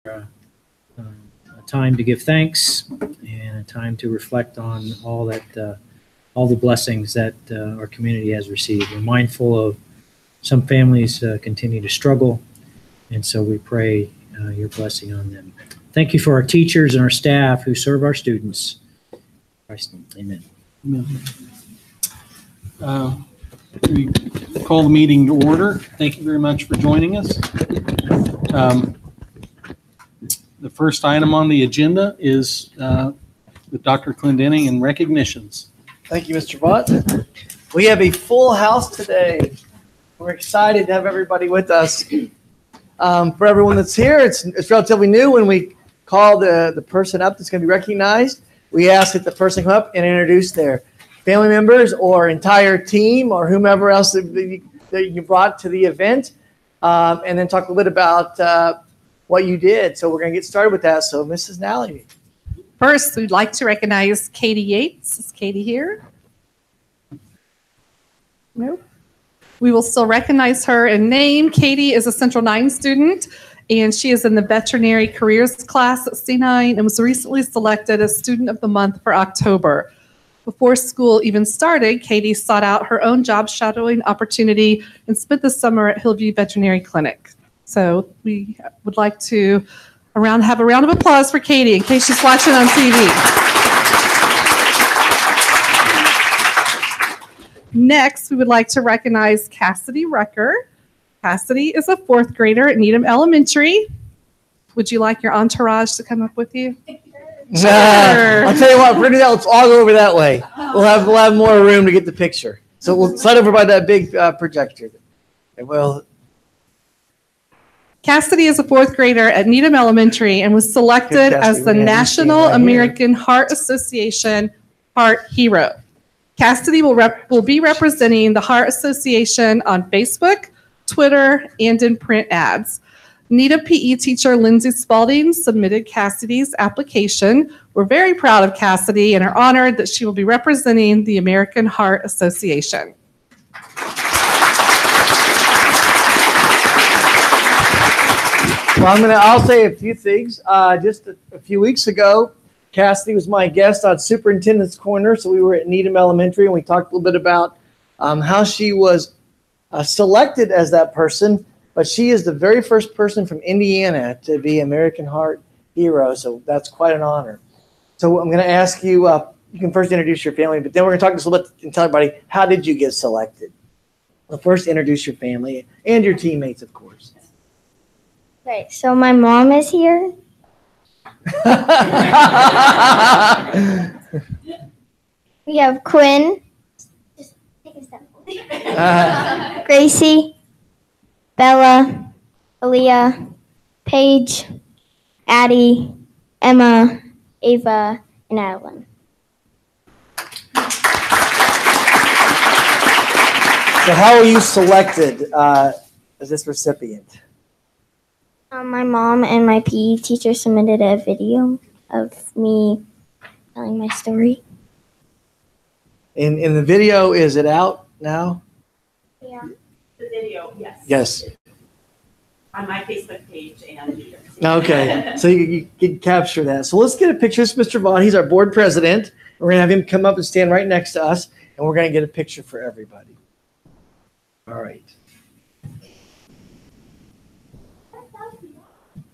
a time to give thanks and a time to reflect on all the blessings that our community has received. We're mindful of some families continue to struggle, and so we pray your blessing on them. Thank you for our teachers and our staff who serve our students. Amen. Amen. We call the meeting to order. Thank you very much for joining us. The first item on the agenda is with Dr. Clendenning and recognitions. Thank you, Mr. Butt. We have a full house today. We're excited to have everybody with us. For everyone that's here, it's relatively new. When we call the person up that's going to be recognized, we ask that the person come up and introduce their family members or entire team or whomever else that you brought to the event, and then talk a little bit about what you did. So we're going to get started with that. So Mrs. Nally. First, we'd like to recognize Katie Yates. Is Katie here? Nope. We will still recognize her in name. Katie is a Central 9 student, and she is in the Veterinary Careers class at C9 and was recently selected as Student of the Month for October. Before school even started, Katie sought out her own job shadowing opportunity and spent the summer at Hillview Veterinary Clinic. So we would like to have a round of applause for Katie in case she's watching on TV. Next, we would like to recognize Cassidy Rucker. Cassidy is a 4th grader at Needham Elementary. Would you like your entourage to come up with you? Sure. I'll tell you what, we're going to do that. Let's all go over that way. We'll have more room to get the picture. So we'll slide over by that big projector. Well, Cassidy is a 4th grader at Needham Elementary and was selected as the National American Heart Association Heart Hero. Cassidy will be representing the Heart Association on Facebook, Twitter, and in print ads. Needham PE teacher Lindsay Spalding submitted Cassidy's application. We're very proud of Cassidy and are honored that she will be representing the American Heart Association. Well, I'll say a few things. Just a few weeks ago, Cassidy was my guest on Superintendent's Corner. So we were at Needham Elementary, and we talked a little bit about how she was selected as that person. But she is the very first person from Indiana to be American Heart Hero. So that's quite an honor. So I'm going to ask you, you can first introduce your family, but then we're going to talk just a little bit and tell everybody, how did you get selected? Well, first introduce your family and your teammates, of course. Okay, so my mom is here. We have Quinn, just take a step. Gracie, Bella, Aaliyah, Paige, Addie, Emma, Ava, and Adeline. So how are you selected as this recipient? My mom and my PE teacher submitted a video of me telling my story. In the video, is it out now? Yeah. The video, yes. Yes. On my Facebook page and Twitter. Okay, so you can capture that. So let's get a picture. This is Mr. Vaughn. He's our board president. We're going to have him come up and stand right next to us, and we're going to get a picture for everybody. All right.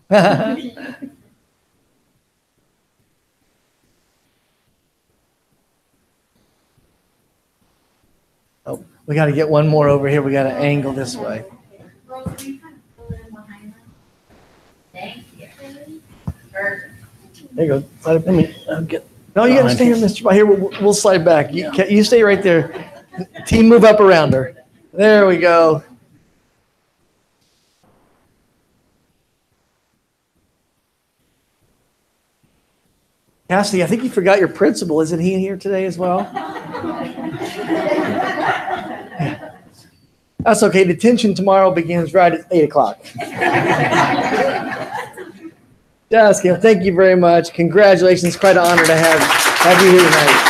Oh, we got to get one more over here. We got to angle this way. Thank you. There you go. Let me get. No, you got to stay here, Mr. Vaughn. Here, we'll slide back. You stay right there. Team, move up around her. There we go. Cassidy, I think you forgot your principal. Isn't he in here today as well? That's okay. Detention tomorrow begins right at 8 o'clock. Jessica, thank you very much. Congratulations. Quite an honor to have you here tonight.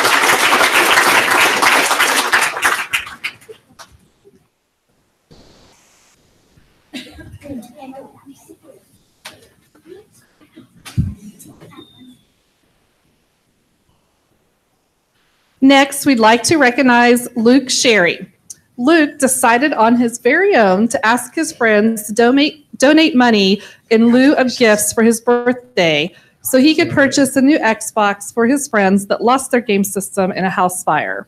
Next, we'd like to recognize Luke Sherry. Luke decided on his very own to ask his friends to donate money in lieu of gifts for his birthday so he could purchase a new Xbox for his friends that lost their game system in a house fire.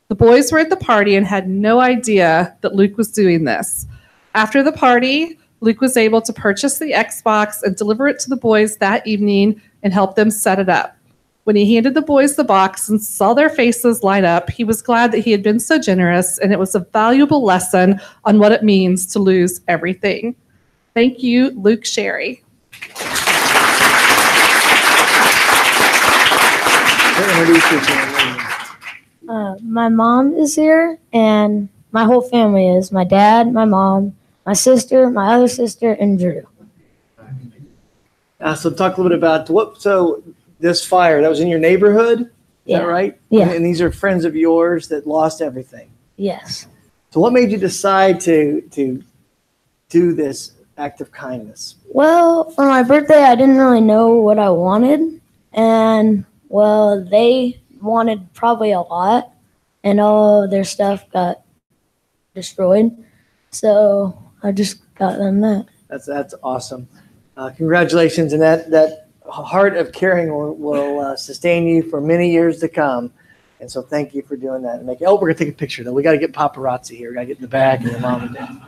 The boys were at the party and had no idea that Luke was doing this. After the party, Luke was able to purchase the Xbox and deliver it to the boys that evening and help them set it up. When he handed the boys the box and saw their faces light up, he was glad that he had been so generous, and it was a valuable lesson on what it means to lose everything. Thank you, Luke Sherry. My mom is here, and my whole family is. My dad, my mom, my sister, my other sister, and Drew. So talk a little bit about this fire, that was in your neighborhood? Is that right? Yeah. And these are friends of yours that lost everything. Yes. So what made you decide to do this act of kindness? Well, for my birthday, I didn't really know what I wanted. And, well, they wanted probably a lot, and all of their stuff got destroyed. So I just got them that. That's awesome. Congratulations. And that heart of caring will sustain you for many years to come. And so thank you for doing that. And we're going to take a picture, though. We got to get paparazzi here. We got to get in the back and your mom and dad.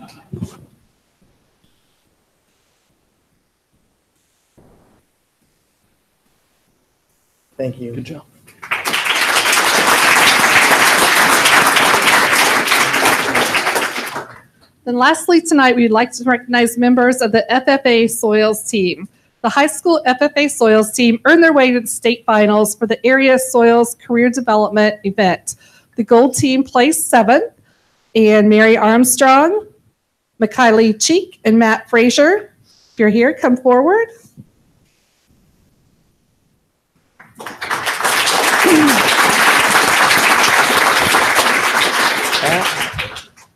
Thank you. Good job. Then lastly tonight, we'd like to recognize members of the FFA Soils team. The high school FFA Soils team earned their way to the state finals for the area Soils Career Development event. The gold team placed 7th, and Mary Armstrong, McKinney Cheek, and Matt Frazier. If you're here, come forward.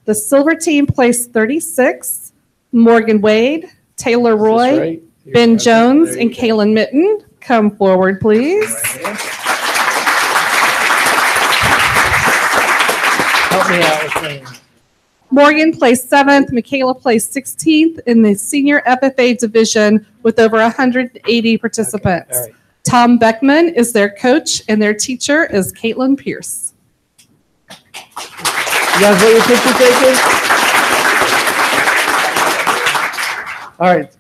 The silver team placed 36th, Morgan Wade, Taylor Roy, Right? Ben Jones, and Kaylin Mitten. Come forward, please. Help me out with names. Morgan placed 7th, Michaela placed 16th in the senior FFA division with over 180 participants. All right. Tom Beckman is their coach, and their teacher is Caitlin Pierce. You guys want your picture taken? All right.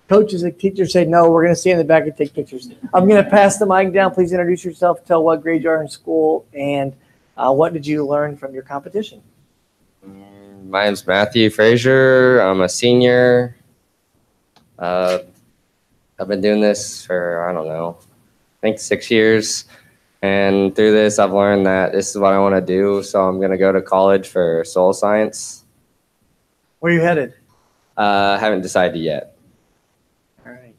Coaches and teachers say no. We're going to stay in the back and take pictures. I'm going to pass the mic down. Please introduce yourself. Tell what grade you are in school, and what did you learn from your competition? My name's Matthew Frazier. I'm a senior. I've been doing this for, I don't know, I think 6 years. And through this, I've learned that this is what I want to do. So I'm going to go to college for soil science. Where are you headed? Haven't decided yet. All right.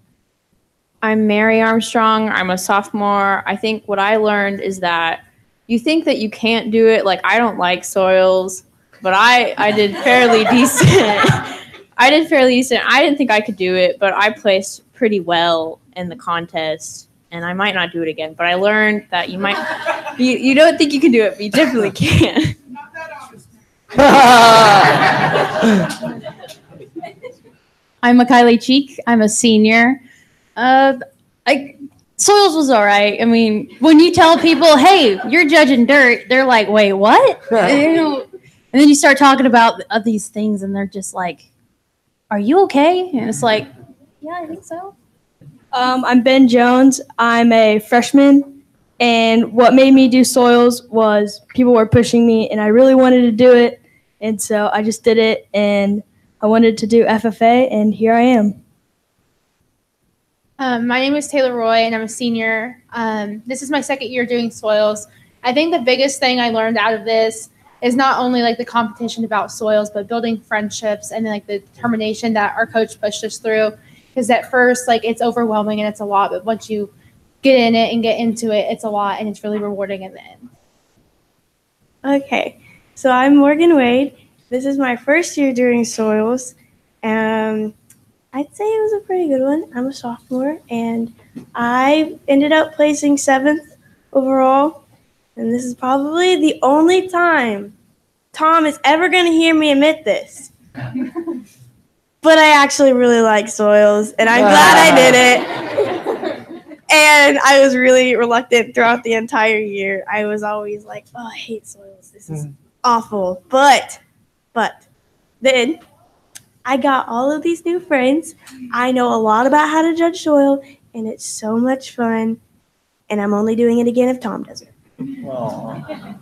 I'm Mary Armstrong. I'm a sophomore. I think what I learned is that you think that you can't do it. Like, I don't like soils, but I did fairly decent. I did fairly decent. I didn't think I could do it, but I placed pretty well in the contest, and I might not do it again. But I learned that you don't think you can do it, but you definitely can. I'm McKinney Cheek. I'm a senior. Soils was all right. I mean, when you tell people, hey, you're judging dirt, they're like, wait, what? And then you start talking about these things, and they're just like, are you okay? And it's like, yeah, I think so. I'm Ben Jones. I'm a freshman, and what made me do soils was people were pushing me, and I really wanted to do it, and so I just did it, and I wanted to do FFA, and here I am. My name is Taylor Roy, and I'm a senior. This is my second year doing soils. I think the biggest thing I learned out of this is not only like the competition about soils, but building friendships and like the determination that our coach pushed us through. Because at first, like, it's overwhelming and it's a lot, but once you get in it and get into it, it's a lot, and it's really rewarding in the end. Okay, so I'm Morgan Wade. This is my first year doing soils. I'd say it was a pretty good one. I'm a sophomore, and I ended up placing 7th overall. and this is probably the only time Tom is ever going to hear me admit this. But I actually really like soils, and I'm glad I did it. And I was really reluctant throughout the entire year. I was always like, oh, I hate soils. This is awful. But then I got all of these new friends. I know a lot about how to judge soil, and it's so much fun. And I'm only doing it again if Tom does it. Aww.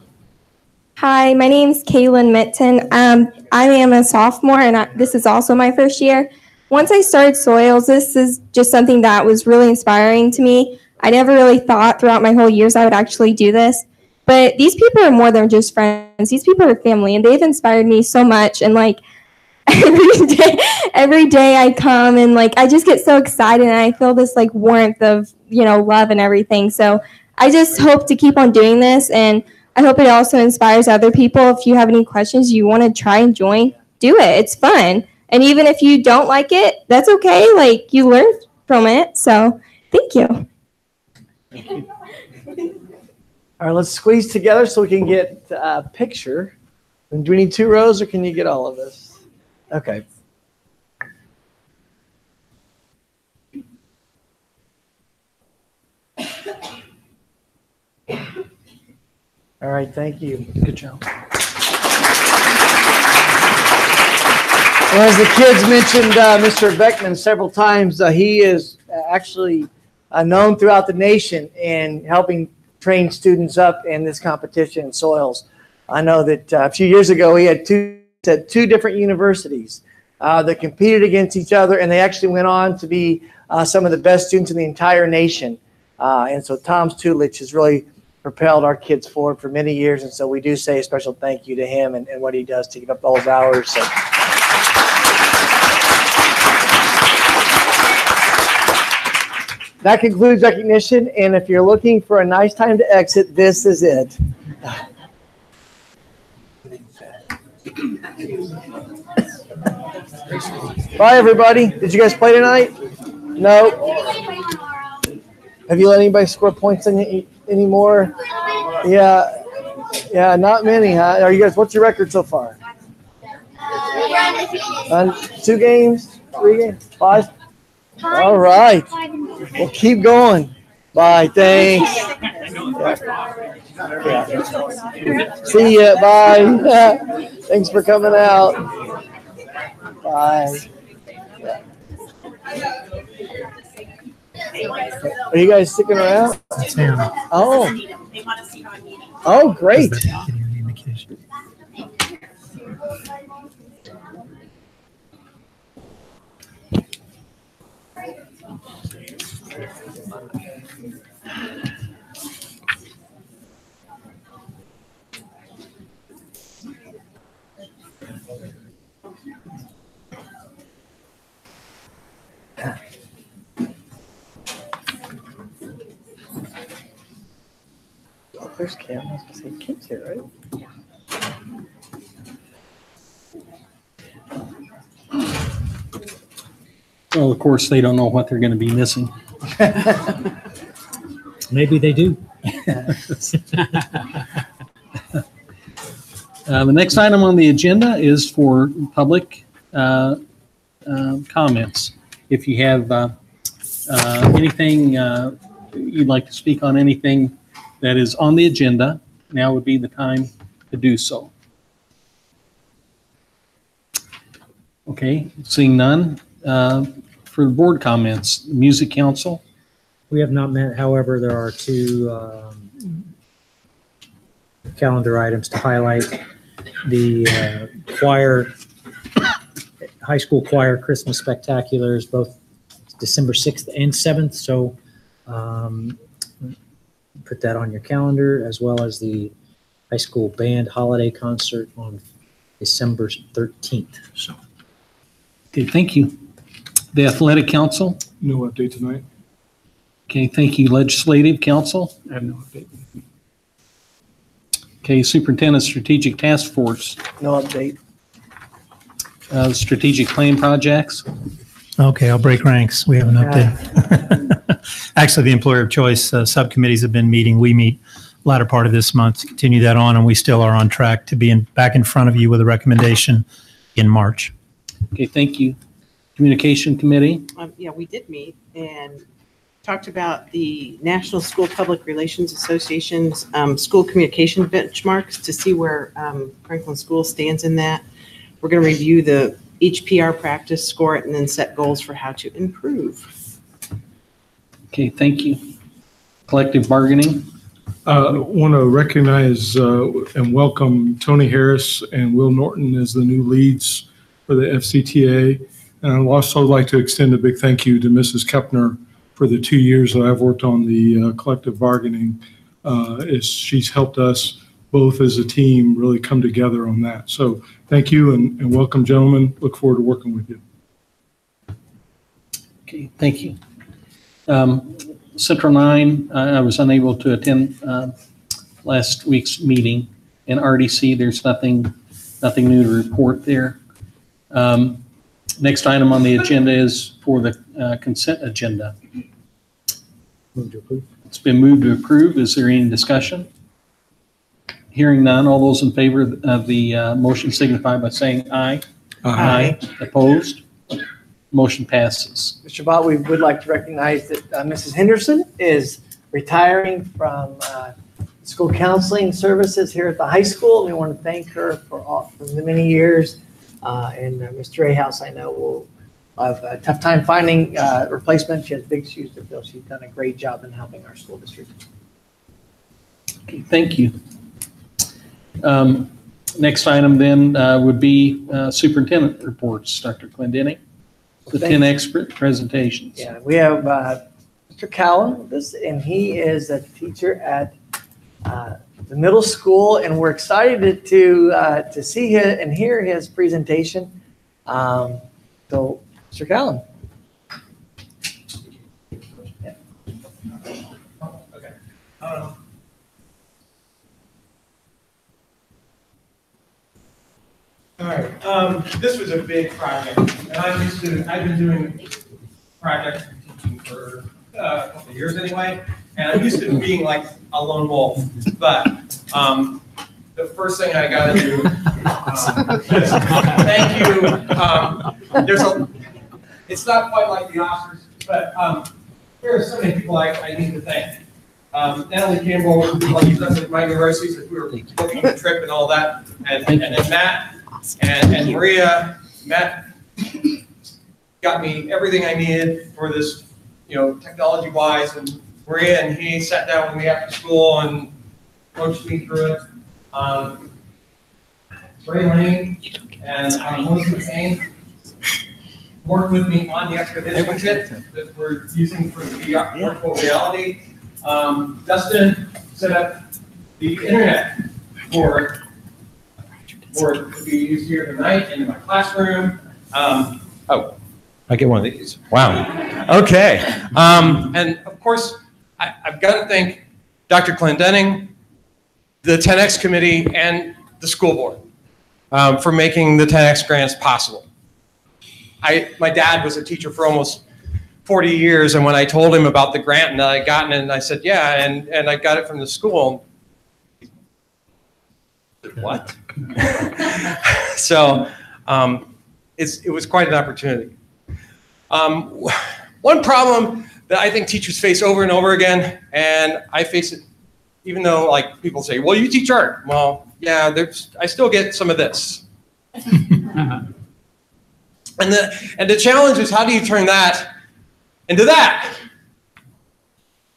Hi, my name's Kaylin Mitten. I am a sophomore, and this is also my first year. Once I started soils, this is just something that was really inspiring to me. I never really thought throughout my whole years I would actually do this. But these people are more than just friends. These people are family, and they've inspired me so much. And like every day I come, and like I just get so excited, and I feel this like warmth of, you know, love and everything. So I just hope to keep on doing this, and I hope it also inspires other people. If you have any questions you want to try and join, do it. It's fun. And even if you don't like it, that's okay. Like, you learn from it. So thank you. All right, let's squeeze together so we can get a picture. And do we need 2 rows, or can you get all of this? Okay. All right, thank you. Good job. Well, as the kids mentioned Mr. Beckman several times, he is actually known throughout the nation in helping train students up in this competition in soils. I know that a few years ago he had two different universities that competed against each other, and they actually went on to be some of the best students in the entire nation. And so Tom's tutelage has really propelled our kids forward for many years, and so we do say a special thank you to him and what he does to give up those hours. So. That concludes recognition, and if you're looking for a nice time to exit, this is it. Bye, everybody. Did you guys play tonight? No. Have you let anybody score points anymore? Yeah, not many, huh? Are you guys? What's your record so far? 2 games, 3 games, 5. All right. Well, keep going. Bye. Thanks. See ya. Bye. Thanks for coming out. Bye. Are you guys sticking around? Oh. Oh, great. There's Cam. I was going to say Kim's here, right? Well, of course, they don't know what they're going to be missing. Maybe they do. The next item on the agenda is for public comments. If you have anything you'd like to speak on, anything that is on the agenda, now would be the time to do so. Okay, seeing none. For the board comments, Music Council. We have not met. However, there are 2 calendar items to highlight. The choir, high school choir Christmas spectaculars, both December 6th and 7th. So put that on your calendar, as well as the high school band holiday concert on December 13th. So, okay, thank you. The Athletic Council. No update tonight. Okay, thank you. Legislative Council. I have no update. Okay, Superintendent Strategic Task Force. No update. Strategic Plan Projects. Okay, I'll break ranks. We have an update. Actually, the employer of choice subcommittees have been meeting. We meet latter part of this month to continue that on, and we still are on track to be back in front of you with a recommendation in March. Okay, thank you. Communication Committee? Yeah, we did meet and talked about the National School Public Relations Association's school communication benchmarks to see where Franklin School stands in that. We're going to review each PR practice, score it, and then set goals for how to improve. Okay, thank you. Collective bargaining? Want to recognize and welcome Tony Harris and Will Norton as the new leads for the FCTA. And I'd also like to extend a big thank you to Mrs. Kepner for the 2 years that I've worked on the collective bargaining. She's helped us both as a team really come together on that. So thank you and welcome, gentlemen. Look forward to working with you. Okay, thank you. Central 9, I was unable to attend last week's meeting. In RDC, there's nothing new to report there. Next item on the agenda is for the consent agenda. Move to approve. It's been moved to approve. Is there any discussion? Hearing none, all those in favor of the motion signify by saying aye. Aye. Opposed? Motion passes. Mr. Bott, we would like to recognize that Mrs. Henderson is retiring from school counseling services here at the high school. We want to thank her for the many years. And Mr. Rayhouse, I know, will have a tough time finding a replacement. She has big shoes to fill. She's done a great job in helping our school district. Okay, thank you. Next item then would be superintendent reports. Dr. Clendenning, the 10 expert presentations. Yeah, we have Mr. Cowan with us, and he is a teacher at the middle school, and we're excited to see him and hear his presentation. So, Mr. Cowan. Yeah. Okay. All right. This was a big project, and I've been doing projects and teaching for a couple of years anyway, and I'm used to being like a lone wolf. But the first thing I got to do, thank you. It's not quite like the Oscars, but there are so many people I need to thank. Natalie Campbell, like you've done with my universities, we were booking the trip and all that, and then Matt and Maria. Matt got me everything I needed for this, technology-wise, and Maria and he sat down with me after school and coached me through it. Ray Lane and Melissa McCain worked with me on the expedition kit that we're using for the virtual reality. Dustin set up the internet for it to be used here tonight in my classroom. Oh, I get one of these. Wow. Okay. And of course, I've got to thank Dr. Clendenning, the 10X committee, and the school board for making the 10X grants possible. My dad was a teacher for almost 40 years, and when I told him about the grant that I gotten, and I said, yeah, and I got it from the school. What? So it was quite an opportunity. One problem that I think teachers face over and over again, and I face it even though like people say, well, you teach art. Well, yeah, I still get some of this. And the challenge is, how do you turn that into that?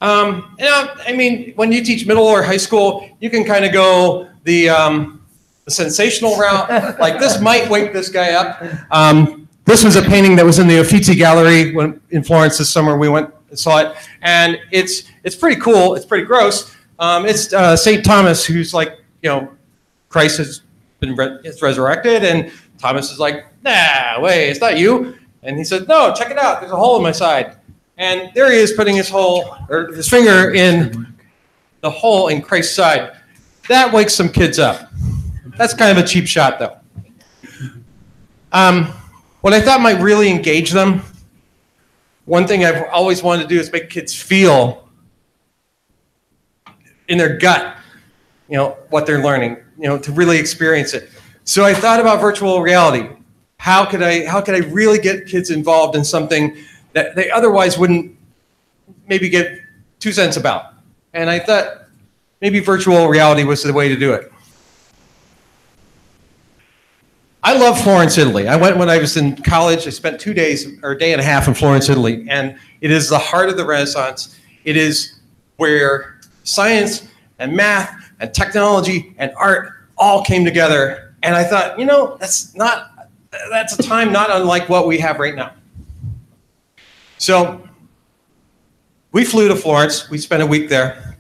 When you teach middle or high school, you can kind of go the sensational route. Like, this might wake this guy up. This was a painting that was in the Uffizi Gallery in Florence this summer. We went and saw it, and it's pretty cool. It's pretty gross. It's St. Thomas, who's like, Christ has been resurrected, and Thomas is like, nah, wait, it's not you. And he said, no, check it out. There's a hole in my side. And there he is putting his finger in the hole in Christ's side. That wakes some kids up. That's kind of a cheap shot, though. What I thought might really engage them, one thing I've always wanted to do is make kids feel in their gut, what they're learning, to really experience it. So I thought about virtual reality. How could I really get kids involved in something that they otherwise wouldn't maybe get 2 cents about? And I thought maybe virtual reality was the way to do it. I love Florence, Italy. I went when I was in college. I spent 2 days or a day and a half in Florence, Italy. And it is the heart of the Renaissance. It is where science and math and technology and art all came together. And I thought, that's a time not unlike what we have right now. So we flew to Florence. We spent a week there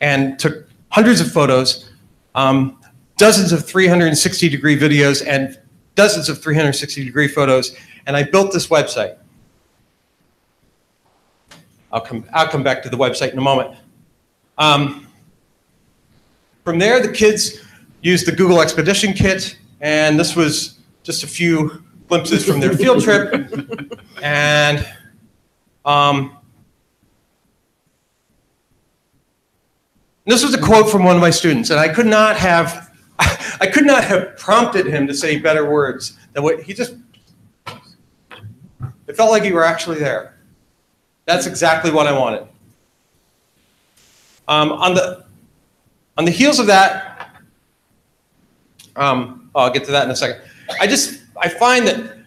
and took hundreds of photos, dozens of 360-degree videos, and dozens of 360-degree photos. And I built this website. I'll come back to the website in a moment. From there, the kids used the Google Expedition Kit, and this was just a few glimpses from their field trip. And this was a quote from one of my students, and I could not have prompted him to say better words than what he just. It felt like you were actually there. That's exactly what I wanted. On the heels of that, I'll get to that in a second. I find that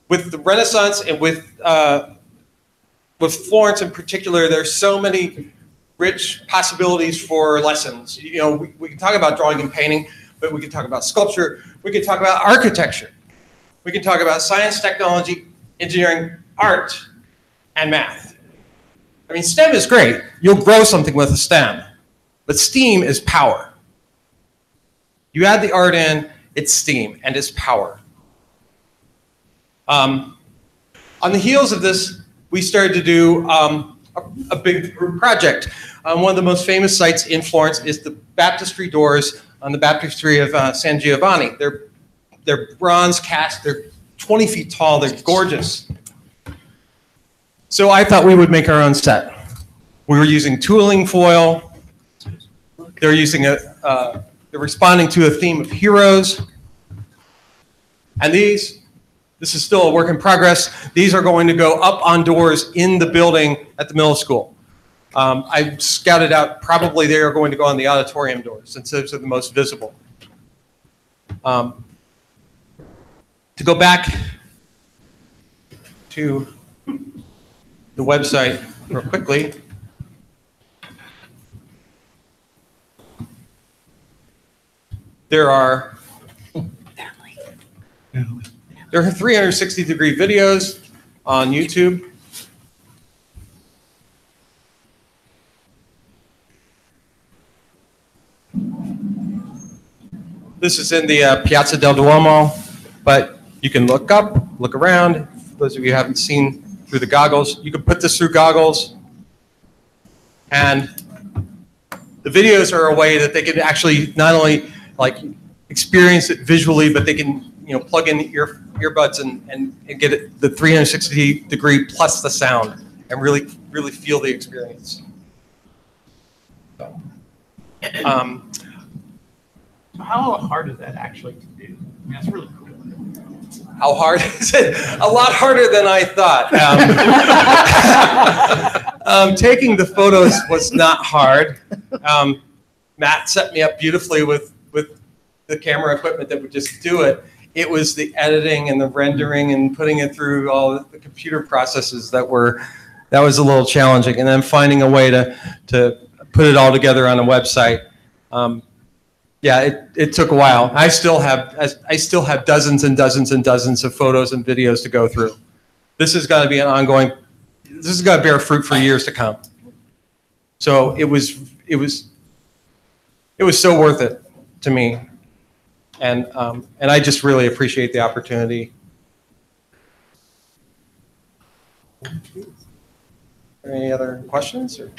with the Renaissance and with Florence in particular, there's so many rich possibilities for lessons. We can talk about drawing and painting, but we can talk about sculpture. We can talk about architecture. We can talk about science, technology, engineering, art, and math. I mean, STEM is great. You'll grow something with a STEM, but STEAM is power. You add the art in, it's STEAM, and it's power. On the heels of this, we started to do a big group project. One of the most famous sites in Florence is the baptistry doors on the baptistry of San Giovanni. They're bronze cast, they're 20 feet tall, they're gorgeous. So I thought we would make our own set. We were using tooling foil. They're responding to a theme of heroes. And this is still a work in progress. These are going to go up on doors in the building at the middle school. I scouted out, probably they are going to go on the auditorium doors since those are the most visible. To go back to the website real quickly. There are 360-degree videos on YouTube. This is in the Piazza del Duomo, but you can look up, look around. For those of you who haven't seen through the goggles, you can put this through goggles. And the videos are a way that they can actually not only experience it visually, but they can plug in earbuds and get it, the 360-degree plus the sound and really feel the experience. So, how hard is that actually to do? I mean, that's really cool. How hard is it? A lot harder than I thought. Taking the photos was not hard. Matt set me up beautifully with the camera equipment that would just do it. It was the editing and the rendering and putting it through all the computer processes that was a little challenging. And then finding a way to put it all together on a website. Yeah, it took a while. I still have dozens and dozens and dozens of photos and videos to go through. This is going to be an ongoing. This is going to bear fruit for years to come. So it was so worth it to me, and I just really appreciate the opportunity. Any other questions? Or?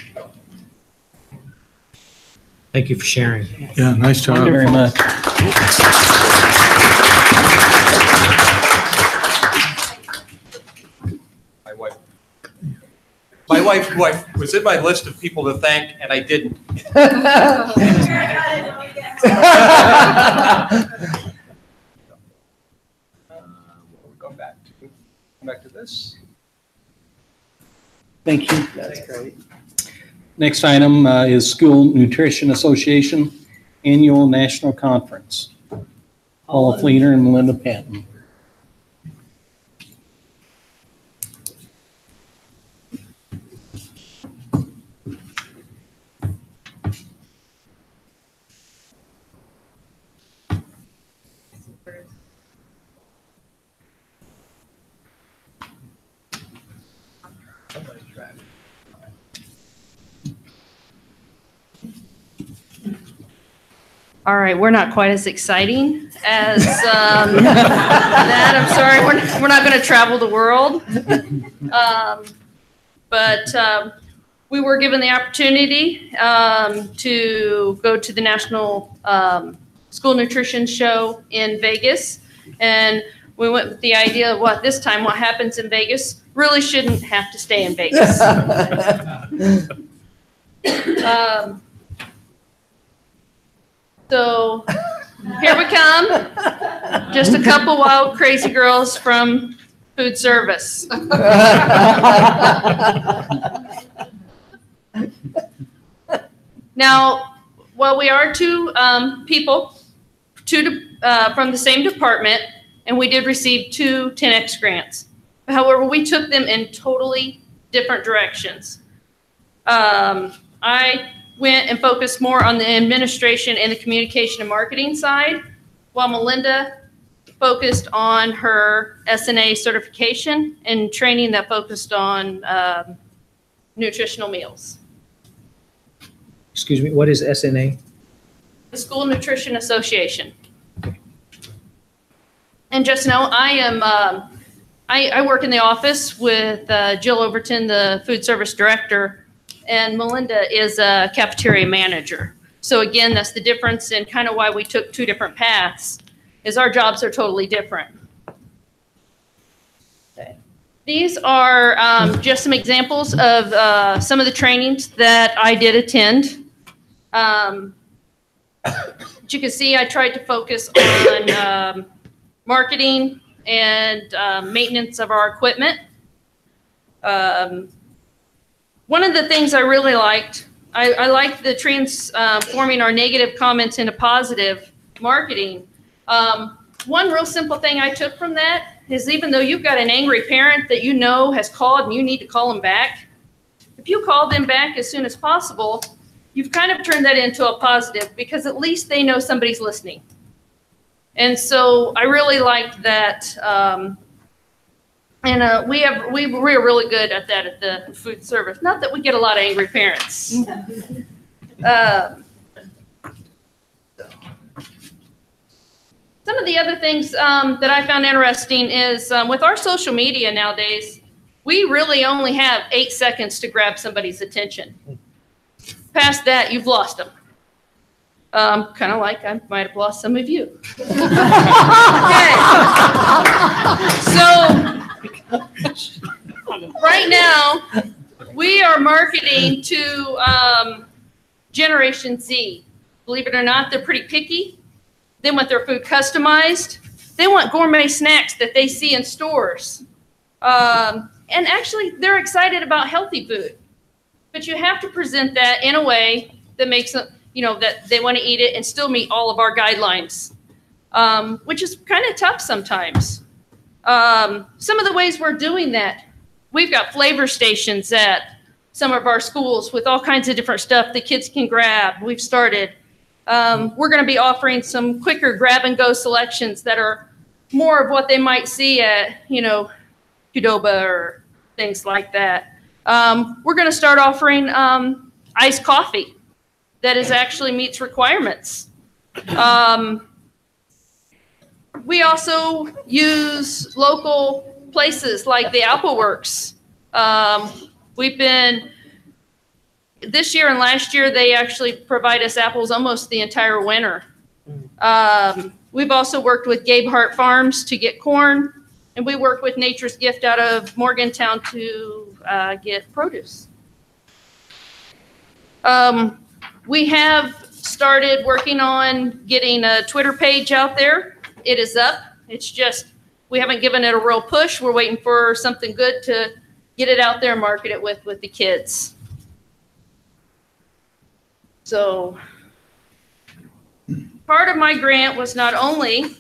Thank you for sharing. Yeah, nice job. Thank you very much. My wife. My wife, who was in my list of people to thank, and I didn't. We'll go back to this. Thank you. That's great. Next item is School Nutrition Association Annual National Conference. Paula Fleener and Melinda Patton. All right, we're not quite as exciting as that. I'm sorry, we're not going to travel the world. But we were given the opportunity to go to the National School Nutrition Show in Vegas. And we went with the idea of what happens in Vegas really shouldn't have to stay in Vegas. So here we come, just a couple wild, crazy girls from food service. Now, while we are two people, from the same department, and we did receive 2 10X grants. However, we took them in totally different directions. I went and focused more on the administration and the communication and marketing side, while Melinda focused on her SNA certification and training that focused on nutritional meals. Excuse me, what is SNA? The School Nutrition Association. And just know I am, I work in the office with Jill Overton, the food service director, and Melinda is a cafeteria manager. So again, that's the difference in kind of why we took 2 different paths, is our jobs are totally different. Okay. These are just some examples of some of the trainings that I did attend. As you can see, I tried to focus on marketing and maintenance of our equipment. One of the things I really liked, I liked the transforming our negative comments into positive marketing. One real simple thing I took from that is even though you've got an angry parent that you know has called and you need to call them back, if you call them back as soon as possible, you've kind of turned that into a positive because at least they know somebody's listening. And so I really liked that. And we're really good at that at the food service. Not that we get a lot of angry parents. Some of the other things that I found interesting is with our social media nowadays, we really only have 8 seconds to grab somebody's attention. Past that, you've lost them. Kind of like I might have lost some of you. Okay. So right now, we are marketing to Generation Z. Believe it or not, they're pretty picky. They want their food customized. They want gourmet snacks that they see in stores. And actually, they're excited about healthy food. But you have to present that in a way that makes them, you know, that they want to eat it and still meet all of our guidelines, which is kind of tough sometimes. Some of the ways we're doing that, we've got flavor stations at some of our schools with all kinds of different stuff the kids can grab. We've started. We're going to be offering some quicker grab-and-go selections that are more of what they might see at, you know, Qdoba or things like that. We're going to start offering iced coffee that is actually meets requirements. We also use local places like the Apple Works. We've been, this year and last year, they actually provide us apples almost the entire winter. We've also worked with Gabe Hart Farms to get corn, and we work with Nature's Gift out of Morgantown to get produce. We have started working on getting a Twitter page out there. It is up. It's just, we haven't given it a real push. We're waiting for something good to get it out there and market it with the kids. So part of my grant was not only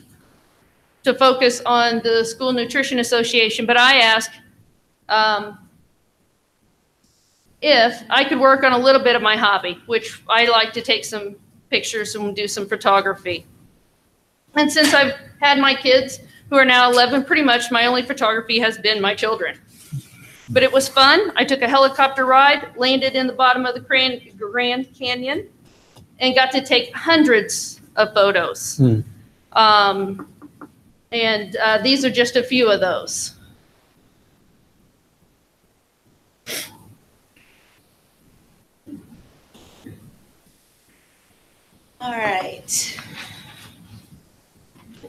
to focus on the School Nutrition Association, but I asked if I could work on a little bit of my hobby, which I like to take some pictures and do some photography. And since I've had my kids, who are now 11, pretty much my only photography has been my children. But it was fun. I took a helicopter ride, landed in the bottom of the Grand Canyon, and got to take hundreds of photos. These are just a few of those. All right.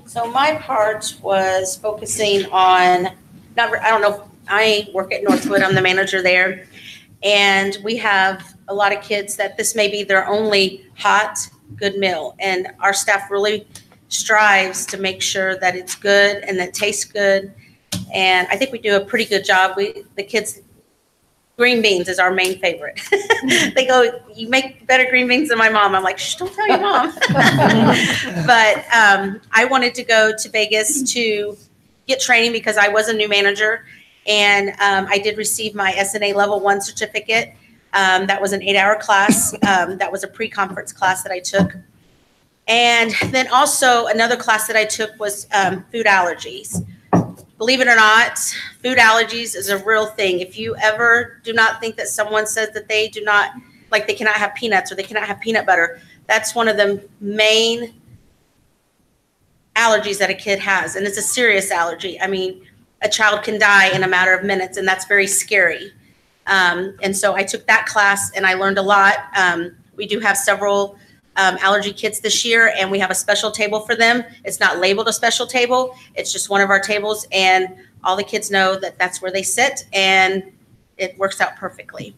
So my part was focusing on, I don't know, I work at Northwood, I'm the manager there, and we have a lot of kids that this may be their only hot, good meal, and our staff really strives to make sure that it's good and that it tastes good, and I think we do a pretty good job. The kids, green beans is our main favorite. They go, you make better green beans than my mom. I'm like, shh, don't tell your mom. But I wanted to go to Vegas to get training because I was a new manager. And I did receive my SNA Level 1 certificate. That was an 8-hour class. That was a pre-conference class that I took. And then also another class that I took was food allergies. Believe it or not, food allergies is a real thing. If you ever do not think that someone says that they do not, like they cannot have peanuts or they cannot have peanut butter, that's one of the main allergies that a kid has. And it's a serious allergy. I mean, a child can die in a matter of minutes, and that's very scary. And so I took that class and I learned a lot. We do have several allergy kits this year, and we have a special table for them. It's not labeled a special table. It's just one of our tables, and all the kids know that that's where they sit, and it works out perfectly.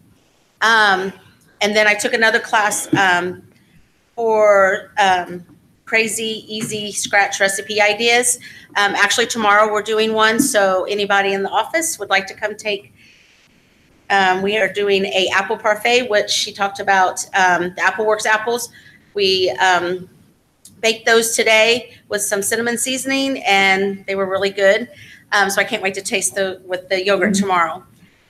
And then I took another class for crazy, easy scratch recipe ideas. Actually, tomorrow we're doing one, so anybody in the office would like to come take. We are doing a apple parfait, which she talked about, the AppleWorks apples. We baked those today with some cinnamon seasoning, and they were really good. So I can't wait to taste with the yogurt tomorrow.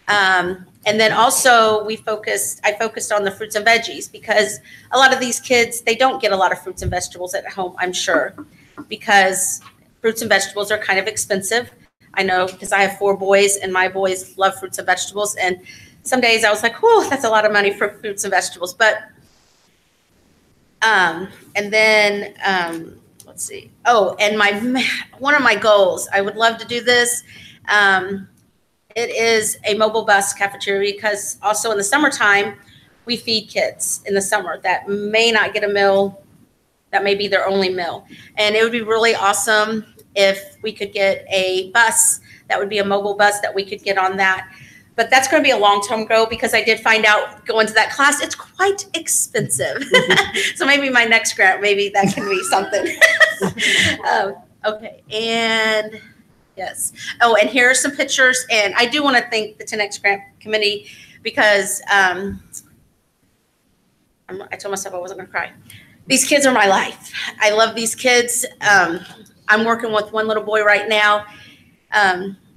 And then also I focused on the fruits and veggies because a lot of these kids, they don't get a lot of fruits and vegetables at home, I'm sure, because fruits and vegetables are kind of expensive. I know because I have 4 boys and my boys love fruits and vegetables. And some days I was like, whew, that's a lot of money for fruits and vegetables. But and then let's see. Oh, and one of my goals, I would love to do this. It is a mobile bus cafeteria because also in the summertime, we feed kids in the summer that may not get a meal, that may be their only meal. And it would be really awesome if we could get a bus that would be a mobile bus that we could get on that. But that's going to be a long-term goal because I did find out going to that class, it's quite expensive. So maybe my next grant, maybe that can be something. Okay, and yes. Oh, and here are some pictures. And I do want to thank the 10X Grant Committee because I told myself I wasn't going to cry. These kids are my life. I love these kids. I'm working with one little boy right now.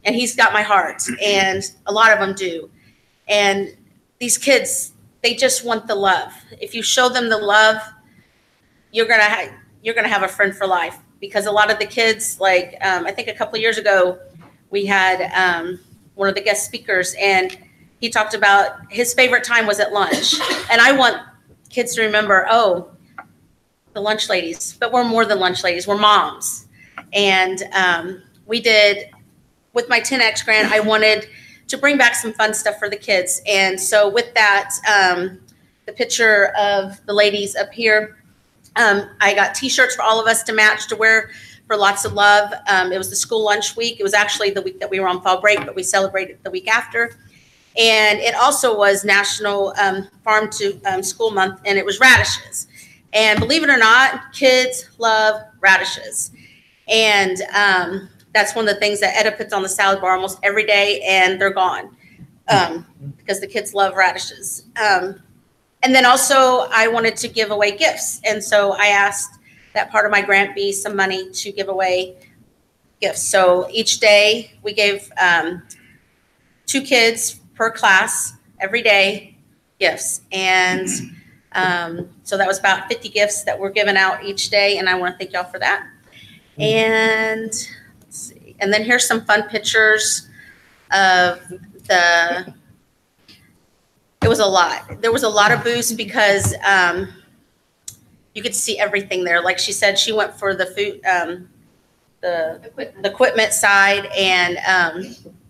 And he's got my heart, and a lot of them do. And these kids, they just want the love. If you show them the love, you're gonna have a friend for life. Because a lot of the kids, like I think a couple of years ago, we had one of the guest speakers, and he talked about his favorite time was at lunch. And I want kids to remember, oh, the lunch ladies, but we're more than lunch ladies. We're moms. And we did. With my 10X grant, I wanted to bring back some fun stuff for the kids. And so with that, the picture of the ladies up here, I got T-shirts for all of us to match to wear for lots of love. It was the school lunch week. It was actually the week that we were on fall break, but we celebrated the week after. And it also was National Farm to School Month, and it was radishes. And believe it or not, kids love radishes. And that's one of the things that Etta puts on the salad bar almost every day, and they're gone because the kids love radishes. And then also I wanted to give away gifts. And so I asked that part of my grant be some money to give away gifts. So each day we gave 2 kids per class every day gifts. And so that was about 50 gifts that were given out each day. And I want to thank y'all for that. And let's see. And then here's some fun pictures of it was a lot. There was a lot of booths because you could see everything there. Like she said, she went for the food, the equipment side, and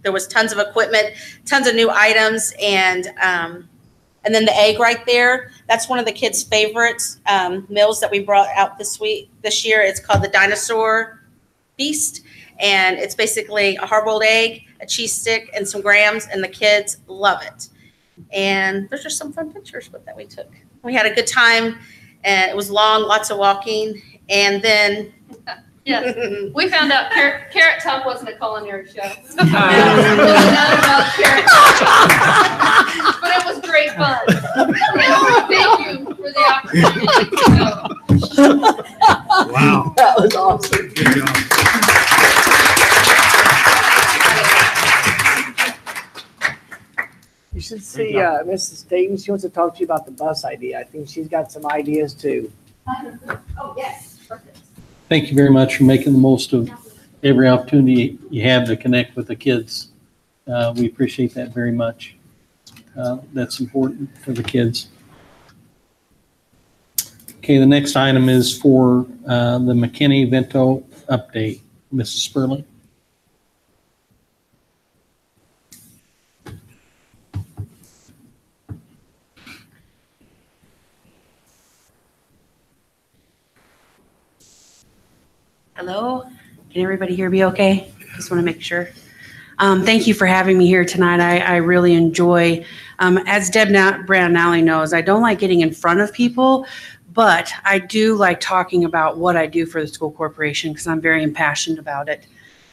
there was tons of equipment, tons of new items, and then the egg right there. That's one of the kids' favorites meals that we brought out this year. It's called the Dinosaur Feast, and it's basically a hard-boiled egg, a cheese stick, and some grams, and the kids love it. And there's just some fun pictures that we took. We had a good time, and it was long, lots of walking, and then yes, we found out Carrot Top wasn't a culinary show. But it was great fun. Thank you for the opportunity. Wow, that was awesome. Good job. You should see Mrs. Dayton. She wants to talk to you about the bus idea. I think she's got some ideas too. Oh, yes. Perfect. Thank you very much for making the most of every opportunity you have to connect with the kids. We appreciate that very much. That's important for the kids. Okay, the next item is for the McKinneyVento update. Mrs. Sperling. Hello, can everybody hear me okay? Just want to make sure. Thank you for having me here tonight. I really enjoy, as Deb Brown-Nally knows, I don't like getting in front of people, but I do like talking about what I do for the school corporation because I'm very impassioned about it.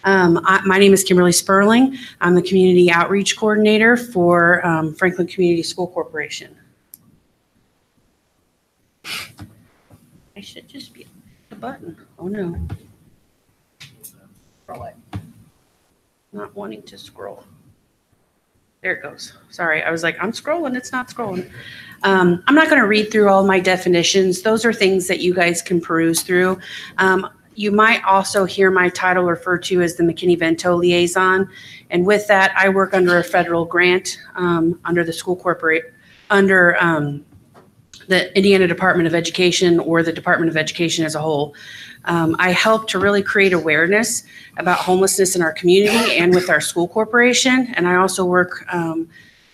My name is Kimberly Sperling. I'm the Community Outreach Coordinator for Franklin Community School Corporation. I should just be the button. Oh no. Not wanting to scroll. There it goes. Sorry, I was like, I'm scrolling, it's not scrolling. I'm not going to read through all my definitions. Those are things that you guys can peruse through. You might also hear my title referred to as the McKinneyVento liaison. And with that, I work under a federal grant under the school corporate, under the Indiana Department of Education or the Department of Education as a whole. I help to really create awareness about homelessness in our community and with our school corporation. And I also work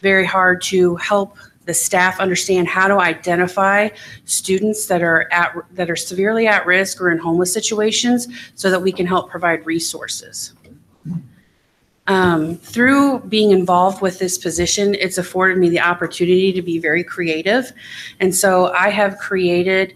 very hard to help the staff understand how to identify students that are severely at risk or in homeless situations so that we can help provide resources. Through being involved with this position, it's afforded me the opportunity to be very creative. And so I have created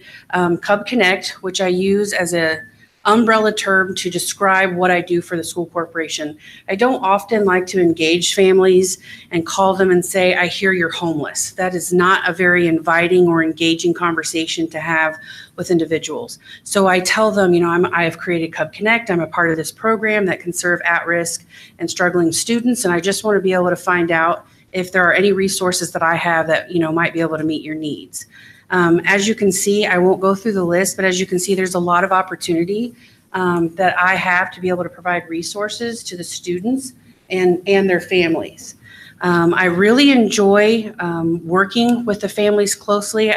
Cub Connect, which I use as an umbrella term to describe what I do for the school corporation. I don't often like to engage families and call them and say, I hear you're homeless. That is not a very inviting or engaging conversation to have with individuals. So I tell them, you know, I have created Cub Connect. I'm a part of this program that can serve at-risk and struggling students. And I just want to be able to find out if there are any resources that I have that, you know, might be able to meet your needs. As you can see, I won't go through the list, but as you can see, there's a lot of opportunity that I have to be able to provide resources to the students and their families. I really enjoy working with the families closely.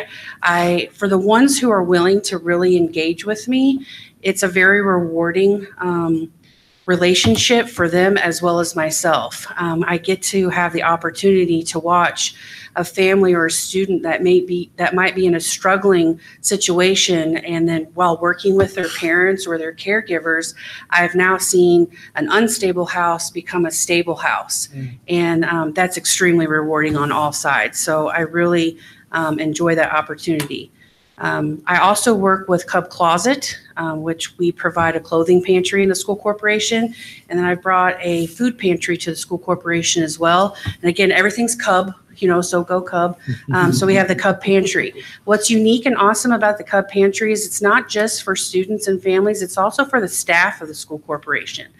For the ones who are willing to really engage with me, it's a very rewarding relationship for them as well as myself. I get to have the opportunity to watch a family or a student that might be in a struggling situation, and then while working with their parents or their caregivers, I've now seen an unstable house become a stable house. And that's extremely rewarding on all sides. So I really enjoy that opportunity. I also work with Cub Closet, which we provide a clothing pantry in the school corporation. And then I brought a food pantry to the school corporation as well. And again, everything's Cub, so go Cub. So we have the Cub Pantry. What's unique and awesome about the Cub Pantry is it's not just for students and families, it's also for the staff of the school corporation.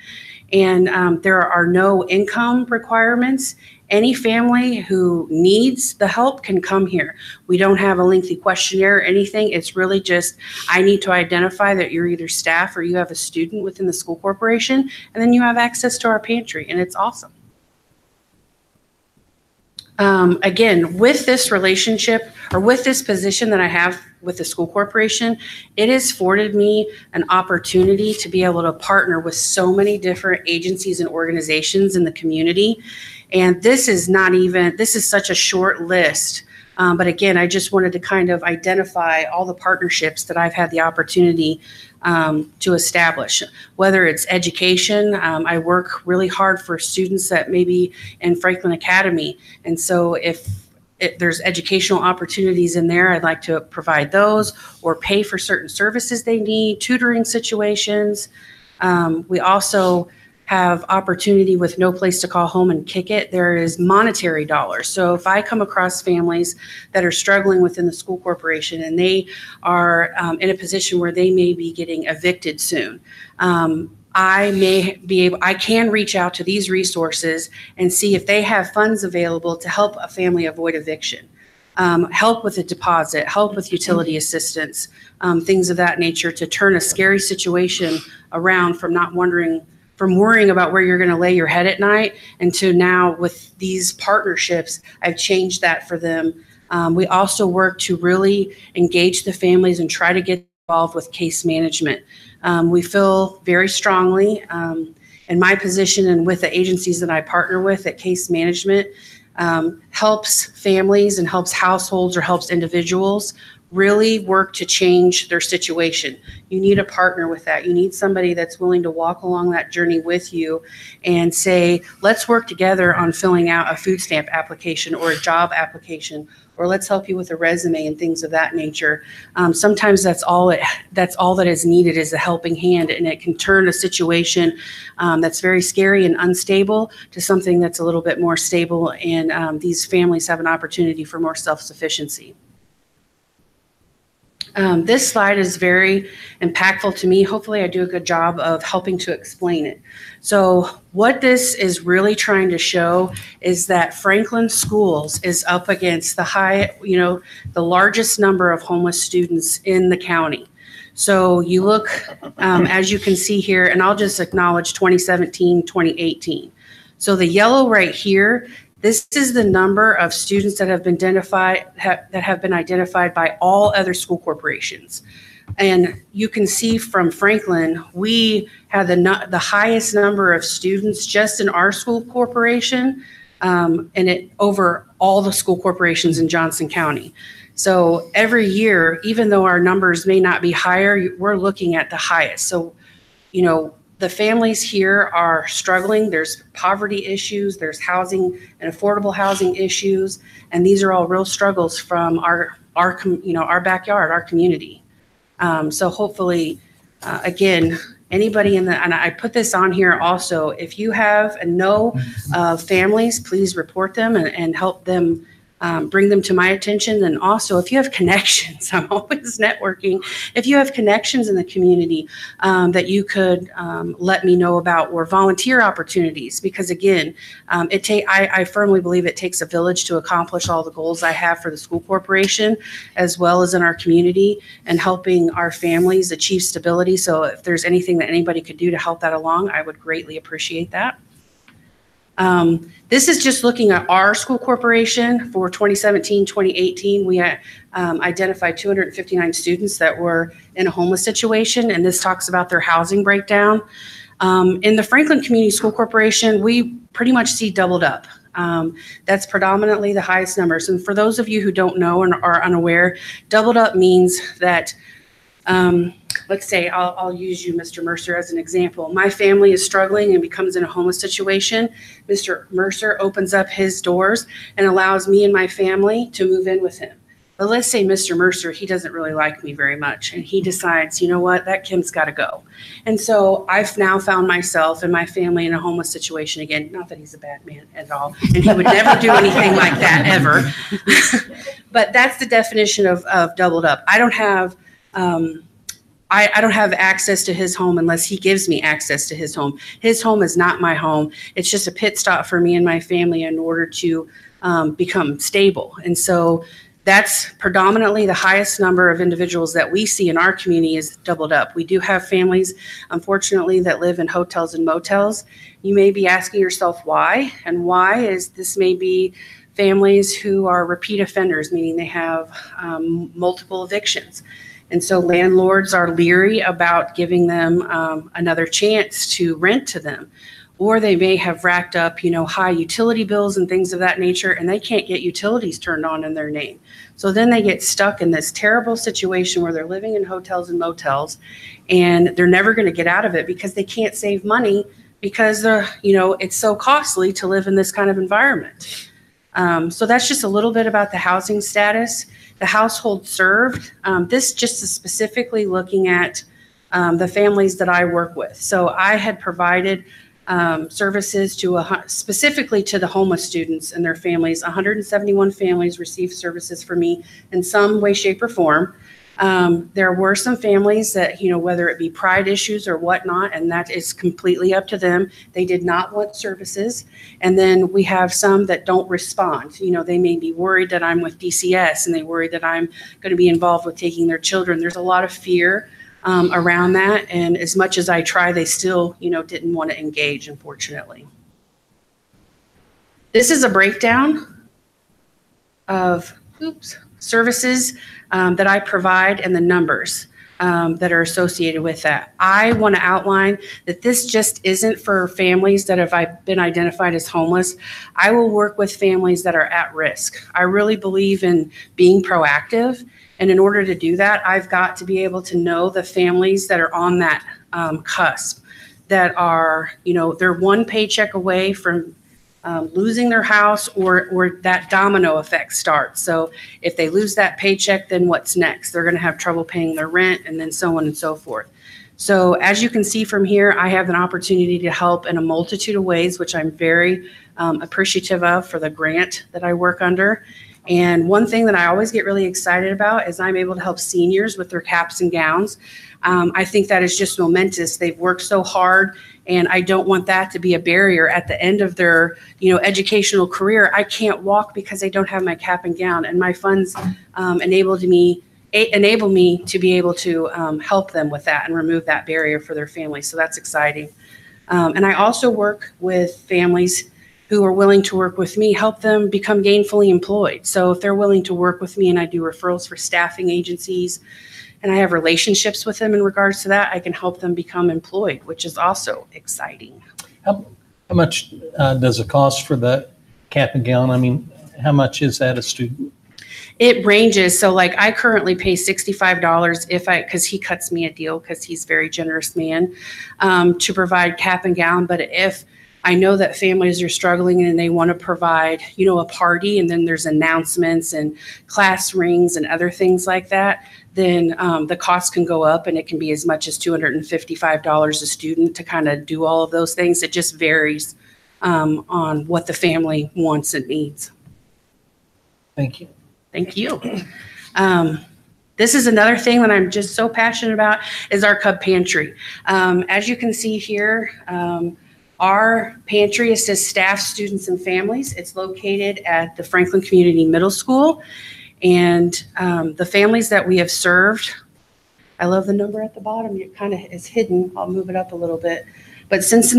And there are no income requirements. Any family who needs the help can come here. We don't have a lengthy questionnaire or anything. It's really just, I need to identify that you're either staff or you have a student within the school corporation, and then you have access to our pantry, and it's awesome. Again, with this relationship or with this position that I have with the school corporation, it has afforded me an opportunity to be able to partner with so many different agencies and organizations in the community. And this is such a short list. But again, I just wanted to kind of identify all the partnerships that I've had the opportunity to establish. Whether it's education, I work really hard for students that may be in Franklin Academy. And so if there's educational opportunities in there, I'd like to provide those or pay for certain services they need, tutoring situations. We also have opportunity with No Place to Call Home and Kick It. There is monetary dollars. So if I come across families that are struggling within the school corporation and they are in a position where they may be getting evicted soon, I can reach out to these resources and see if they have funds available to help a family avoid eviction. Help with a deposit, help with utility assistance, things of that nature to turn a scary situation around from worrying about where you're going to lay your head at night, and to now with these partnerships, I've changed that for them. We also work to really engage the families and try to get involved with case management. We feel very strongly in my position and with the agencies that I partner with that case management helps families and helps households or helps individuals really work to change their situation. You need a partner with that. You need somebody that's willing to walk along that journey with you and say, let's work together on filling out a food stamp application or a job application, or let's help you with a resume and things of that nature. Sometimes that's all that is needed is a helping hand, and it can turn a situation that's very scary and unstable to something that's a little bit more stable, and these families have an opportunity for more self-sufficiency. This slide is very impactful to me. Hopefully I do a good job of helping to explain it. So what this is really trying to show is that Franklin Schools is up against the largest number of homeless students in the county. So you look, as you can see here, and I'll just acknowledge 2017, 2018. So the yellow right here, this is the number of students that have been identified by all other school corporations. And you can see from Franklin, we had the highest number of students just in our school corporation, and it over all the school corporations in Johnson County. So every year, even though our numbers may not be higher, we're looking at the highest. So, the families here are struggling. There's poverty issues, there's housing and affordable housing issues, and these are all real struggles from our backyard, our community. So hopefully, again, anybody and I put this on here also, if you have and know families, please report them and help them. Bring them to my attention. And also, if you have connections, I'm always networking. If you have connections in the community that you could let me know about, or volunteer opportunities, because again, I firmly believe it takes a village to accomplish all the goals I have for the school corporation, as well as in our community, and helping our families achieve stability. So if there's anything that anybody could do to help that along, I would greatly appreciate that. This is just looking at our school corporation for 2017, 2018. We identified 259 students that were in a homeless situation, and this talks about their housing breakdown. In the Franklin Community School Corporation, we pretty much see doubled up. That's predominantly the highest numbers. And for those of you who don't know and are unaware, doubled up means that, let's say, I'll use you, Mr. Mercer, as an example. My family is struggling and becomes in a homeless situation. Mr. Mercer opens up his doors and allows me and my family to move in with him. But let's say Mr. Mercer, he doesn't really like me very much, and he decides, you know what, that Kim's got to go. And so I've now found myself and my family in a homeless situation again. Not that he's a bad man at all, and he would never do anything like that ever. But that's the definition of doubled up. I don't have I don't have access to his home unless he gives me access to his home. His home is not my home. It's just a pit stop for me and my family in order to become stable. And so that's predominantly the highest number of individuals that we see in our community is doubled up. We do have families, unfortunately, that live in hotels and motels. You may be asking yourself why, and why is this may be families who are repeat offenders, meaning they have multiple evictions. And so landlords are leery about giving them another chance to rent to them. Or they may have racked up, high utility bills and things of that nature, and they can't get utilities turned on in their name. So then they get stuck in this terrible situation where they're living in hotels and motels, and they're never going to get out of it because they can't save money because it's so costly to live in this kind of environment. So that's just a little bit about the housing status. The household served, this just is specifically looking at the families that I work with. So I had provided services to specifically to the homeless students and their families. 171 families received services from me in some way, shape, or form. There were some families that, whether it be pride issues or whatnot, and that is completely up to them. They did not want services. And then we have some that don't respond. They may be worried that I'm with DCS and they worry that I'm going to be involved with taking their children. There's a lot of fear around that. And as much as I try, they still, didn't want to engage, unfortunately. This is a breakdown of services that I provide and the numbers that are associated with that. I want to outline that this just isn't for families that have been identified as homeless. I will work with families that are at risk. I really believe in being proactive. And in order to do that, I've got to be able to know the families that are on that cusp, that are, they're one paycheck away from losing their house, or that domino effect starts. So if they lose that paycheck, then what's next? They're going to have trouble paying their rent, and then so on and so forth. So as you can see from here, I have an opportunity to help in a multitude of ways, which I'm very appreciative of for the grant that I work under. And one thing that I always get really excited about is I'm able to help seniors with their caps and gowns. I think that is just momentous. They've worked so hard, and I don't want that to be a barrier at the end of their, educational career. I can't walk because I don't have my cap and gown, and my funds enable me to be able to help them with that and remove that barrier for their families. So that's exciting. And I also work with families who are willing to work with me, help them become gainfully employed. So if they're willing to work with me and I do referrals for staffing agencies and I have relationships with them in regards to that, I can help them become employed, which is also exciting. How much does it cost for the cap and gown? I mean, how much is that a student? It ranges. So like I currently pay $65 because he cuts me a deal because he's a very generous man to provide cap and gown. But if I know that families are struggling and they want to provide, a party, and then there's announcements and class rings and other things like that, then the cost can go up, and it can be as much as $255 a student to kind of do all of those things. It just varies on what the family wants and needs. Thank you. Thank you. This is another thing that I'm just so passionate about is our Cub Pantry. As you can see here, our pantry assists staff, students, and families. It's located at the Franklin Community Middle School. And the families that we have served, I love the number at the bottom. It kind of is hidden. I'll move it up a little bit. But since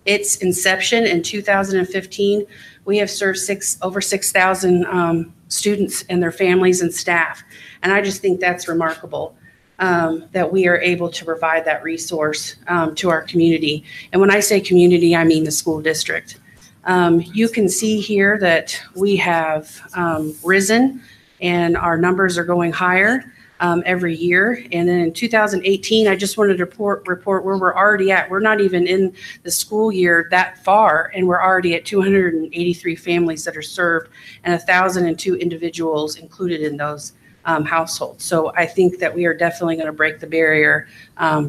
its inception in 2015, we have served over 6,000 students and their families and staff. And I just think that's remarkable. that we are able to provide that resource to our community. And when I say community, I mean the school district. You can see here that we have risen and our numbers are going higher every year. And then in 2018, I just wanted to report where we're already at. We're not even in the school year that far, and we're already at 283 families that are served and 1,002 individuals included in those households. So I think that we are definitely going to break the barrier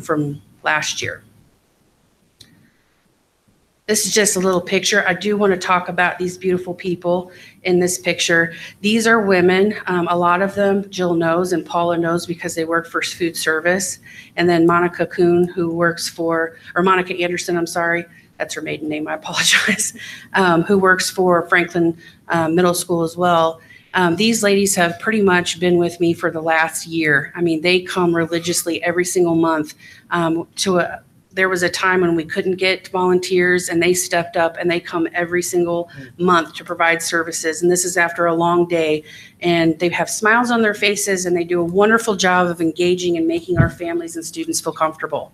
from last year. This is just a little picture. I do want to talk about these beautiful people in this picture. These are women. A lot of them Jill knows and Paula knows because they work for food service. And then Monica Kuhn, who works for, or Monica Anderson, I'm sorry, that's her maiden name, I apologize, who works for Franklin Middle School as well. These ladies have pretty much been with me for the last year. I mean, they come religiously every single month there was a time when we couldn't get volunteers, and they stepped up and they come every single month to provide services. And this is after a long day, and they have smiles on their faces, and they do a wonderful job of engaging and making our families and students feel comfortable.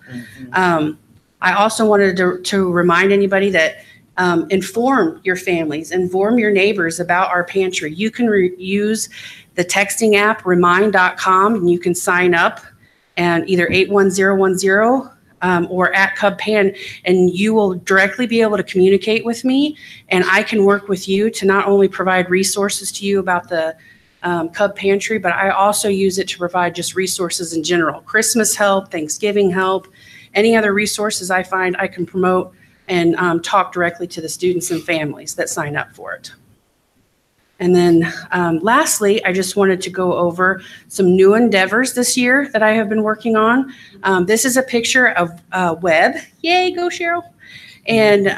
I also wanted to remind anybody that inform your families, inform your neighbors about our pantry. You can use the texting app remind.com, and you can sign up and either 81010 or at Cub Pan, and you will directly be able to communicate with me, and I can work with you to not only provide resources to you about the Cub Pantry, but I also use it to provide just resources in general, Christmas help, Thanksgiving help, any other resources I find I can promote and talk directly to the students and families that sign up for it. And then lastly, I just wanted to go over some new endeavors this year that I have been working on. This is a picture of Web. Yay, go Cheryl. And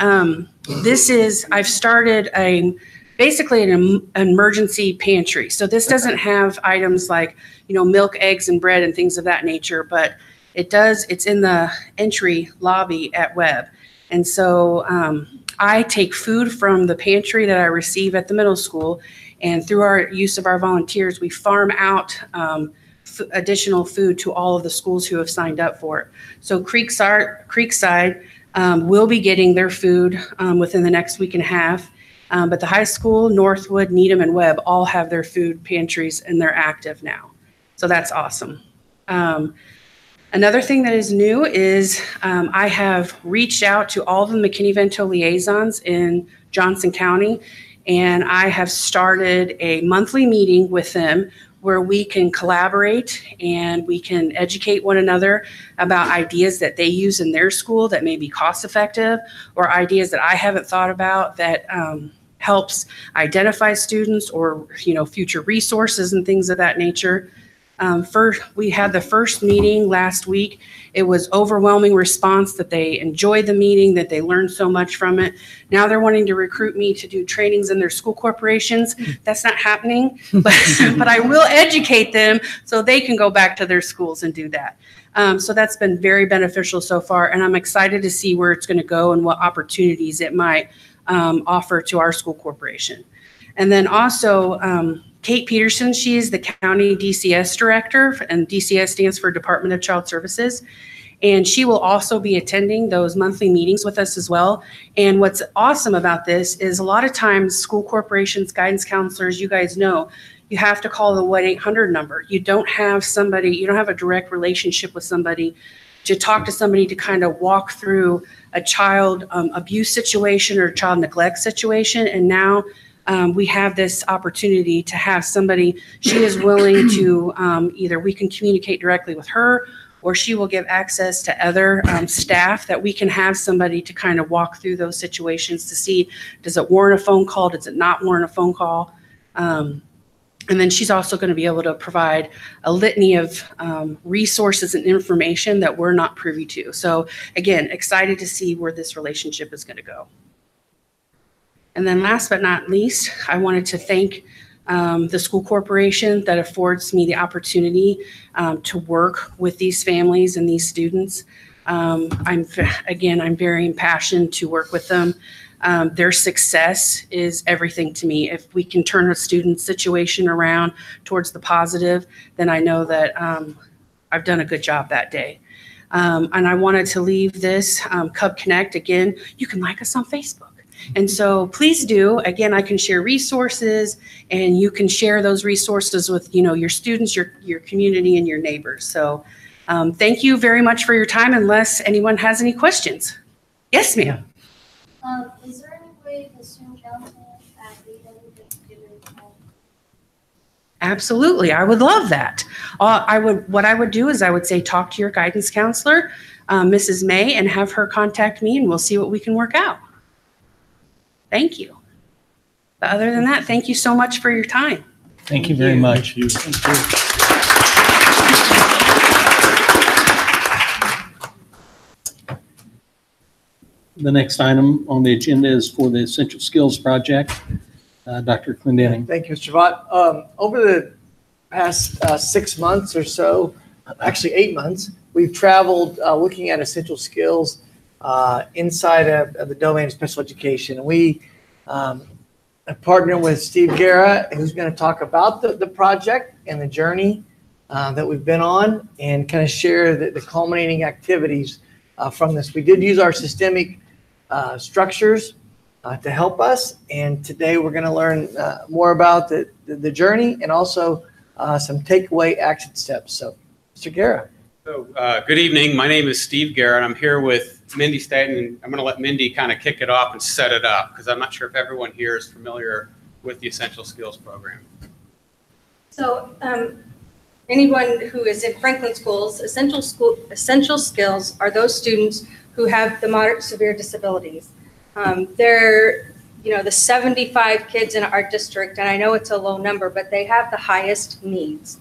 I've started basically an emergency pantry. So this doesn't have items like, milk, eggs, and bread and things of that nature, but it's in the entry lobby at Web. And so I take food from the pantry that I receive at the middle school, and through our use of our volunteers, we farm out additional food to all of the schools who have signed up for it. So Creekside will be getting their food within the next week and a half, but the high school, Northwood, Needham, and Webb all have their food pantries, and they're active now. So that's awesome. Another thing that is new is I have reached out to all the McKinneyVento liaisons in Johnson County, and I have started a monthly meeting with them where we can collaborate and we can educate one another about ideas that they use in their school that may be cost effective, or ideas that I haven't thought about that helps identify students or future resources and things of that nature. We had the first meeting last week. It was overwhelming response that they enjoyed the meeting, that they learned so much from it. Now they're wanting to recruit me to do trainings in their school corporations. That's not happening, but I will educate them so they can go back to their schools and do that. So that's been very beneficial so far, and I'm excited to see where it's going to go and what opportunities it might offer to our school corporation. And then also, Kate Peterson, she is the county DCS director, and DCS stands for Department of Child Services. And she will also be attending those monthly meetings with us as well. And what's awesome about this is a lot of times school corporations, guidance counselors, you guys know, you have to call the 1-800 number. You don't have a direct relationship with somebody to talk to somebody to kind of walk through a child abuse situation or child neglect situation. And now we have this opportunity to have somebody, she is willing to either we can communicate directly with her, or she will give access to other staff that we can have somebody to kind of walk through those situations to see, does it warrant a phone call? Does it not warrant a phone call? And then she's also going to be able to provide a litany of resources and information that we're not privy to. So again, excited to see where this relationship is going to go. And then last but not least, I wanted to thank the school corporation that affords me the opportunity to work with these families and these students. I'm very impassioned to work with them. Their success is everything to me. If we can turn a student's situation around towards the positive, then I know that I've done a good job that day. And I wanted to leave this Cub Connect. Again, you can like us on Facebook. And so please do. Again, I can share resources, and you can share those resources with, you know, your students, your community, and your neighbors. So thank you very much for your time, unless anyone has any questions. Yes, ma'am. Is there any way the student council at BW could get involved? Absolutely, I would love that. What I would do is I would say talk to your guidance counselor, Mrs. May, and have her contact me, and we'll see what we can work out. Thank you. But other than that, thank you so much for your time. Thank you very much. Thank you. The next item on the agenda is for the Essential Skills Project. Dr. Clendenning. Thank you, Mr. Vaught. Over the past 6 months or so, actually 8 months, we've traveled looking at essential skills inside of the domain of special education. We are partnering with Steve Guerra, who's going to talk about the project and the journey that we've been on, and kind of share the culminating activities from this. We did use our systemic structures to help us, and today we're going to learn more about the journey and also some takeaway action steps. So, Mr. Guerra. So, good evening. My name is Steve Guerra, and I'm here with Mindy Stanton. I'm going to let Mindy kind of kick it off and set it up, because I'm not sure if everyone here is familiar with the Essential Skills Program. So anyone who is in Franklin schools, essential skills are those students who have the moderate severe disabilities. They're, you know, the 75 kids in our district, and I know it's a low number, but they have the highest needs.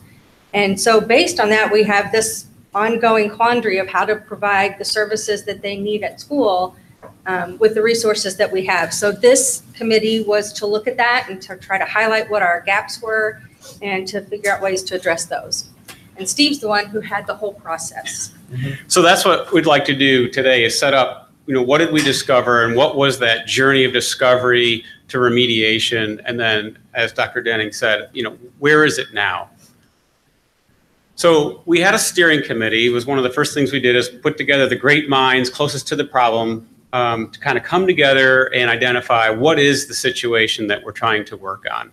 And so based on that, we have this ongoing quandary of how to provide the services that they need at school with the resources that we have. So this committee was to look at that and to try to highlight what our gaps were and to figure out ways to address those. And Steve's the one who had the whole process. So that's what we'd like to do today, is set up, you know, what did we discover and what was that journey of discovery to remediation? And then, as Dr. Denning said, you know, where is it now? So we had a steering committee. It was one of the first things we did, is put together the great minds closest to the problem to kind of come together and identify what is the situation that we're trying to work on.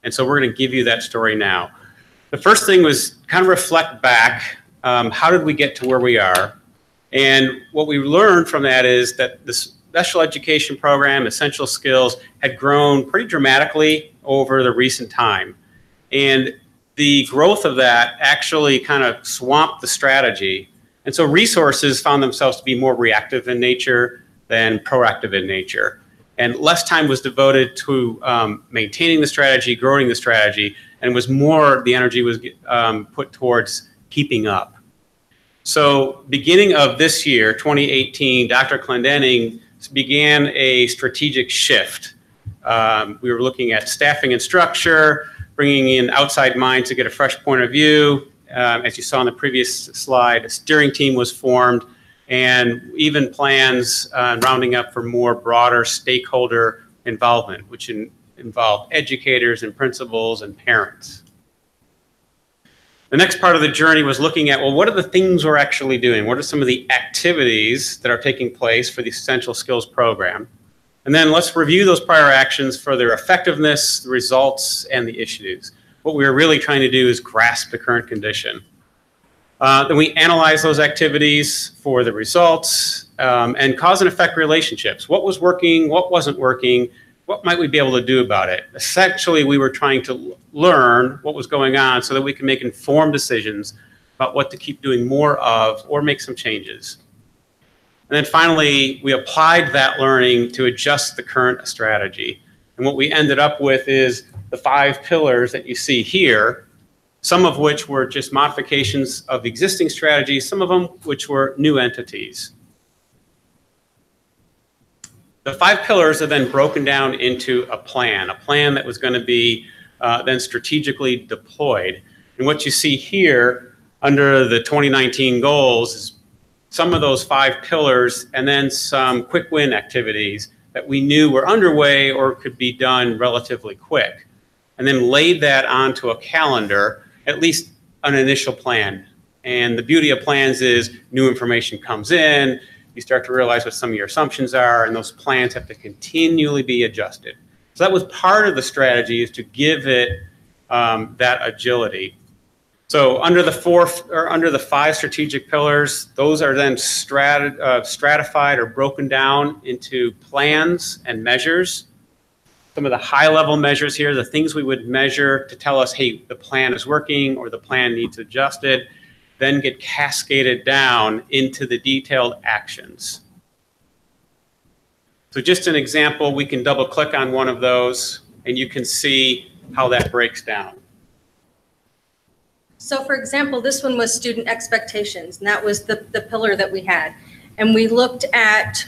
And so we're going to give you that story now. The first thing was kind of reflect back. How did we get to where we are? And what we learned from that is that the special education program, Essential Skills, had grown pretty dramatically over the recent time. And the growth of that actually kind of swamped the strategy. And so resources found themselves to be more reactive in nature than proactive in nature. And less time was devoted to maintaining the strategy, growing the strategy, and was more, the energy was put towards keeping up. So beginning of this year, 2018, Dr. Clendenning began a strategic shift. We were looking at staffing and structure, bringing in outside minds to get a fresh point of view. As you saw in the previous slide, a steering team was formed, and even plans rounding up for more broader stakeholder involvement, which involved educators and principals and parents. The next part of the journey was looking at, well, what are the things we're actually doing? What are some of the activities that are taking place for the Essential Skills Program? And then let's review those prior actions for their effectiveness, the results, and the issues. What we were really trying to do is grasp the current condition. Then we analyze those activities for the results and cause and effect relationships. What was working? What wasn't working? What might we be able to do about it? Essentially, we were trying to learn what was going on so that we can make informed decisions about what to keep doing more of or make some changes. And then finally, we applied that learning to adjust the current strategy. And what we ended up with is the 5 pillars that you see here, some of which were just modifications of existing strategies, some of them which were new entities. The 5 pillars are then broken down into a plan that was going to be then strategically deployed. And what you see here under the 2019 goals is some of those 5 pillars and then some quick win activities that we knew were underway or could be done relatively quick. And then laid that onto a calendar, at least an initial plan. And the beauty of plans is new information comes in, you start to realize what some of your assumptions are, and those plans have to continually be adjusted. So that was part of the strategy, is to give it that agility. So under the 5 strategic pillars, those are then stratified or broken down into plans and measures. Some of the high-level measures here, the things we would measure to tell us, hey, the plan is working or the plan needs adjusted, then get cascaded down into the detailed actions. So just an example, we can double-click on one of those, and you can see how that breaks down. So for example, this one was student expectations, and that was the pillar that we had. And we looked at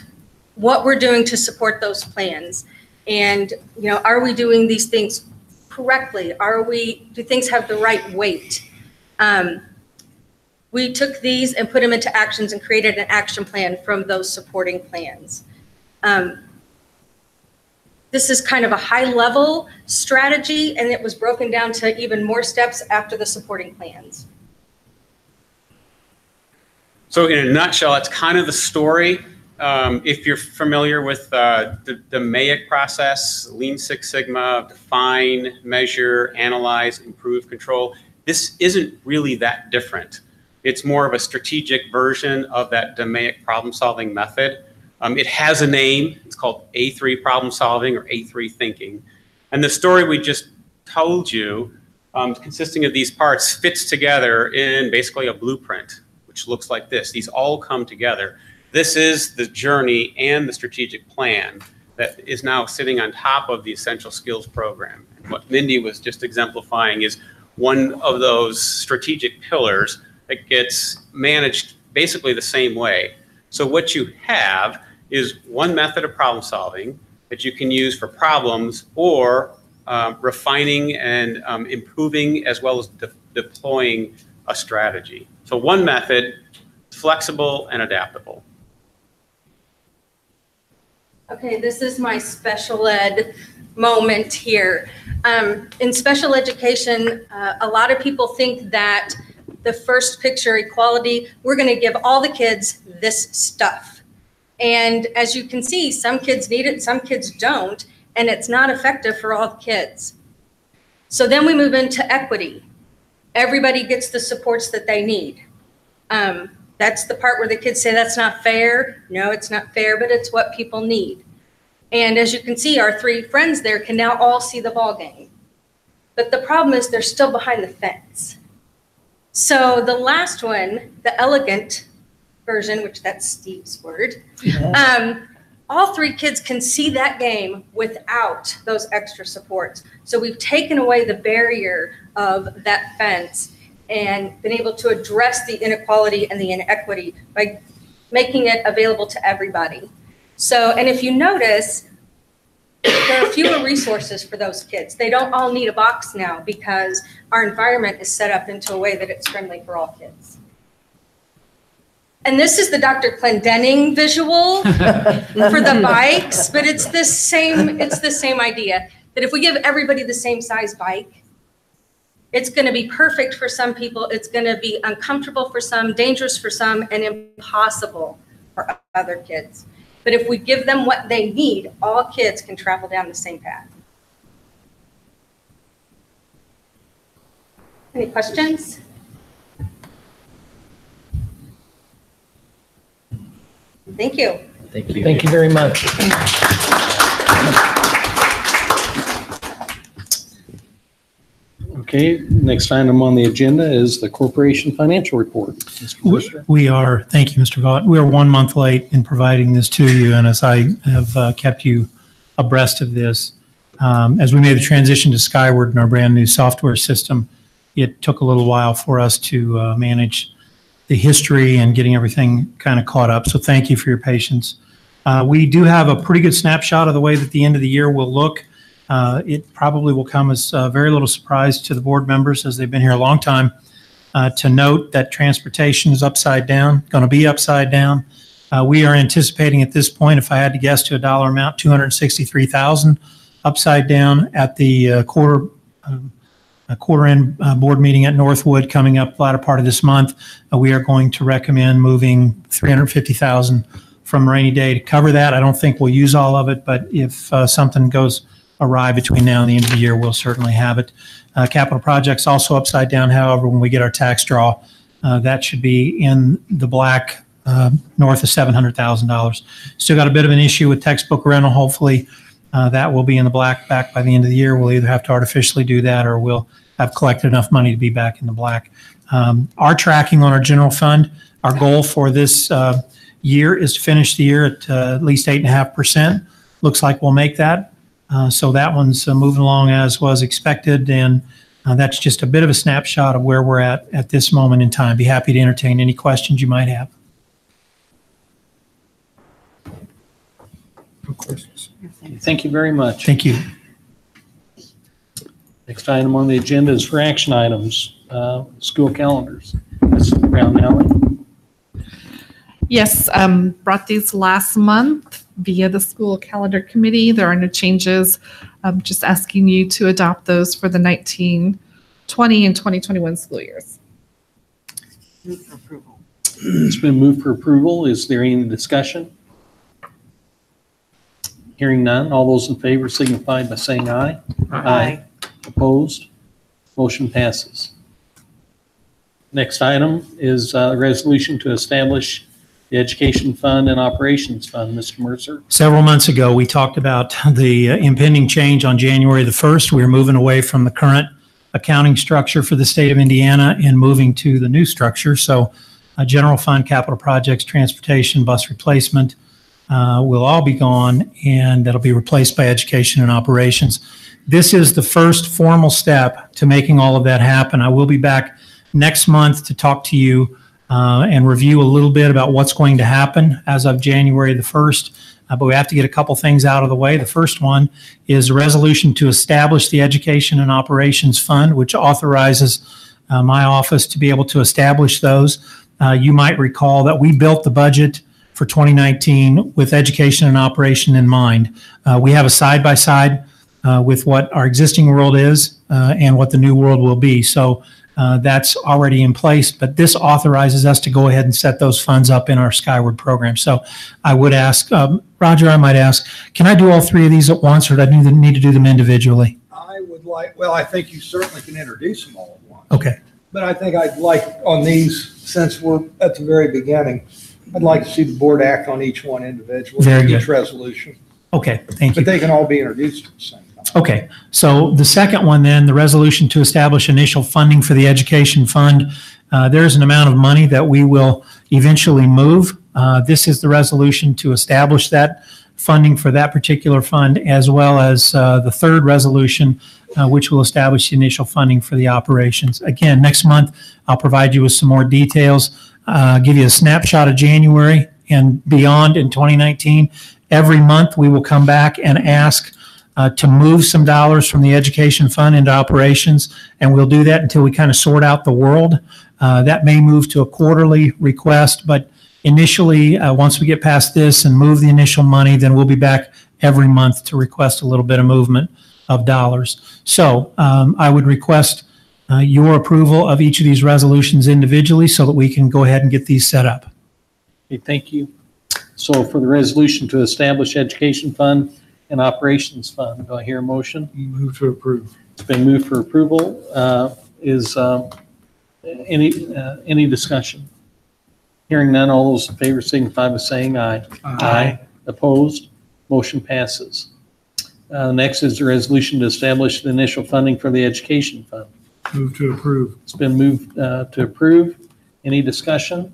what we're doing to support those plans. And, you know, are we doing these things correctly? Do things have the right weight? We took these and put them into actions and created an action plan from those supporting plans. This is kind of a high-level strategy, and it was broken down to even more steps after the supporting plans. So in a nutshell, that's kind of the story. If you're familiar with the MAIC process, Lean Six Sigma, define, measure, analyze, improve, control, this isn't really that different. It's more of a strategic version of that DMAIC problem-solving method. It has a name. It's called A3 problem solving or A3 thinking. And the story we just told you, consisting of these parts, fits together in basically a blueprint, which looks like this. These all come together. This is the journey and the strategic plan that is now sitting on top of the Essential Skills program. And what Mindy was just exemplifying is one of those strategic pillars that gets managed basically the same way. So what you have is one method of problem solving that you can use for problems or refining and improving as well as deploying a strategy. So one method, flexible and adaptable. Okay, this is my special ed moment here. In special education, a lot of people think that the first picture, equality, we're going to give all the kids this stuff. And as you can see, some kids need it, some kids don't, and it's not effective for all the kids. So then we move into equity. Everybody gets the supports that they need. That's the part where the kids say that's not fair. No, it's not fair, but it's what people need. And as you can see, our 3 friends there can now all see the ball game. But the problem is they're still behind the fence. So the last one, the elegant version, which that's Steve's word, all 3 kids can see that game without those extra supports. So we've taken away the barrier of that fence and been able to address the inequality and the inequity by making it available to everybody. So, and if you notice, there are fewer resources for those kids. They don't all need a box now because our environment is set up into a way that it's friendly for all kids. And this is the Dr. Clendenning visual for the bikes, but it's the same idea that if we give everybody the same size bike, it's going to be perfect for some people. It's going to be uncomfortable for some, dangerous for some, and impossible for other kids. But if we give them what they need, all kids can travel down the same path. Any questions? Thank you. Thank you. Thank you very much. Okay, next item on the agenda is the corporation financial report. Mr. Mercer. We are, thank you, Mr. Vaught. We are 1 month late in providing this to you, and as I have kept you abreast of this, as we made the transition to Skyward in our brand new software system, it took a little while for us to manage the history and getting everything kind of caught up. So thank you for your patience. We do have a pretty good snapshot of the way that the end of the year will look. It probably will come as very little surprise to the board members, as they've been here a long time, to note that transportation is upside down, going to be upside down. We are anticipating at this point, if I had to guess to a dollar amount, $263,000 upside down at the quarter quarter-end board meeting at Northwood coming up latter part of this month. We are going to recommend moving $350,000 from rainy day to cover that. I don't think we'll use all of it, but if something goes awry between now and the end of the year, we'll certainly have it. Capital projects also upside down. However, when we get our tax draw, that should be in the black, north of $700,000. Still got a bit of an issue with textbook rental. Hopefully that will be in the black back by the end of the year. We'll either have to artificially do that or we'll have collected enough money to be back in the black. Our tracking on our general fund, our goal for this year is to finish the year at least 8.5%. Looks like we'll make that. So that one's moving along as was expected, and that's just a bit of a snapshot of where we're at this moment in time. Be happy to entertain any questions you might have. No questions. Thank you very much. Thank you. Next item on the agenda is for action items, school calendars. Ms. Brown-Alley. Yes, brought these last month via the school calendar committee. There are no changes. I'm just asking you to adopt those for the 1920 and 2021 school years. Move for approval. It's been moved for approval. Is there any discussion? Hearing none, all those in favor signify by saying aye. Aye. Opposed? Motion passes. Next item is a resolution to establish the Education Fund and Operations Fund. Mr. Mercer. Several months ago, we talked about the impending change on January the 1st. We are moving away from the current accounting structure for the state of Indiana and moving to the new structure. So general fund, capital projects, transportation, bus replacement will all be gone, and that'll be replaced by education and operations. This is the first formal step to making all of that happen. I will be back next month to talk to you and review a little bit about what's going to happen as of January the 1st. But we have to get a couple things out of the way. The first one is a resolution to establish the Education and Operations Fund, which authorizes my office to be able to establish those. You might recall that we built the budget for 2019 with education and operation in mind. We have a side-by-side with what our existing world is and what the new world will be. So that's already in place, but this authorizes us to go ahead and set those funds up in our Skyward program. So I would ask, Roger, I might ask, can I do all three of these at once, or do I need to do them individually? I would like, well, I think you certainly can introduce them all at once. Okay. But I think I'd like on these, since we're at the very beginning, I'd like to see the board act on each one individually. Very good. Each resolution. Okay, thank you. But they can all be introduced at the same time. Okay, so the second one then, the resolution to establish initial funding for the education fund. There's an amount of money that we will eventually move. This is the resolution to establish that funding for that particular fund, as well as the third resolution, which will establish the initial funding for the operations. Again, next month, I'll provide you with some more details, give you a snapshot of January and beyond in 2019. Every month, we will come back and ask to move some dollars from the education fund into operations, and we'll do that until we kind of sort out the world. That may move to a quarterly request, but initially, once we get past this and move the initial money, then we'll be back every month to request a little bit of movement of dollars. So I would request your approval of each of these resolutions individually so that we can go ahead and get these set up. Okay, thank you. So for the resolution to establish Education Fund and Operations Fund, do I hear a motion? Move to approve. It's been moved for approval. Is any discussion? Hearing none, all those in favor signify by saying aye. Aye. Opposed? Motion passes. Next is the resolution to establish the initial funding for the Education Fund. Move to approve. It's been moved to approve. Any discussion?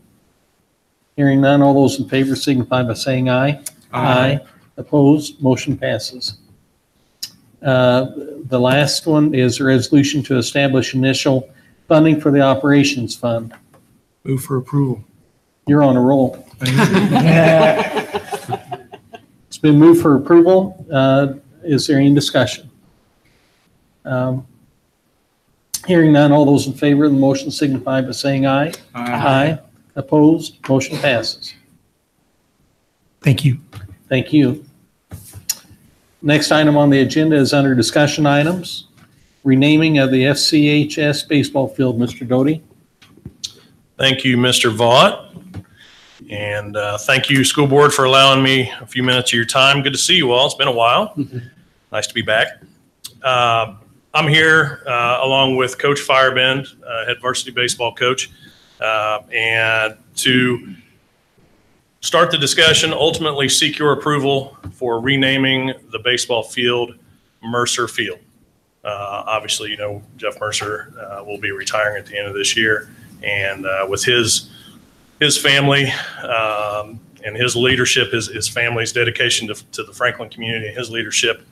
Hearing none, all those in favor signify by saying aye. Aye. Opposed? Motion passes. The last one is a resolution to establish initial funding for the Operations Fund. Move for approval. You're on a roll. It's been moved for approval. Is there any discussion? Hearing none, all those in favor of the motion signify by saying aye. Aye. Opposed? Motion passes. Thank you. Thank you. Next item on the agenda is under discussion items. renaming of the FCHS baseball field. Mr. Doty? Thank you, Mr. Vaught. And thank you, school board, for allowing me a few minutes of your time. Good to see you all. It's been a while. Nice to be back. I'm here along with Coach Firebend, head varsity baseball coach, and to start the discussion, ultimately seek your approval for renaming the baseball field Mercer Field. Obviously, you know, Jeff Mercer will be retiring at the end of this year, and with his family and his leadership, his family's dedication to the Franklin community, his leadership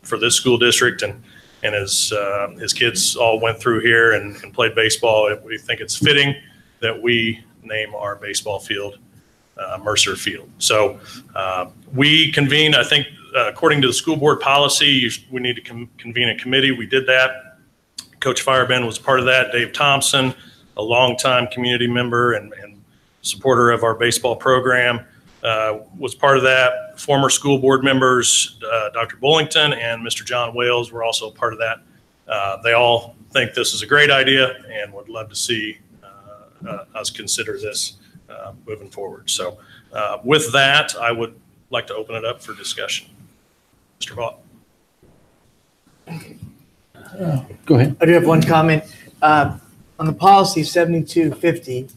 for this school district, and his kids all went through here and played baseball. We think it's fitting that we name our baseball field Mercer Field. So we convened, I think, according to the school board policy, we need to convene a committee. We did that. Coach Firebend was part of that. Dave Thompson, a longtime community member and supporter of our baseball program, was part of that. Former school board members, Dr. Bullington and Mr. John Wales, were also part of that. They all think this is a great idea and would love to see us consider this moving forward. So with that, I would like to open it up for discussion. Mr. Vaught. Go ahead. I do have one comment. On the policy 7250,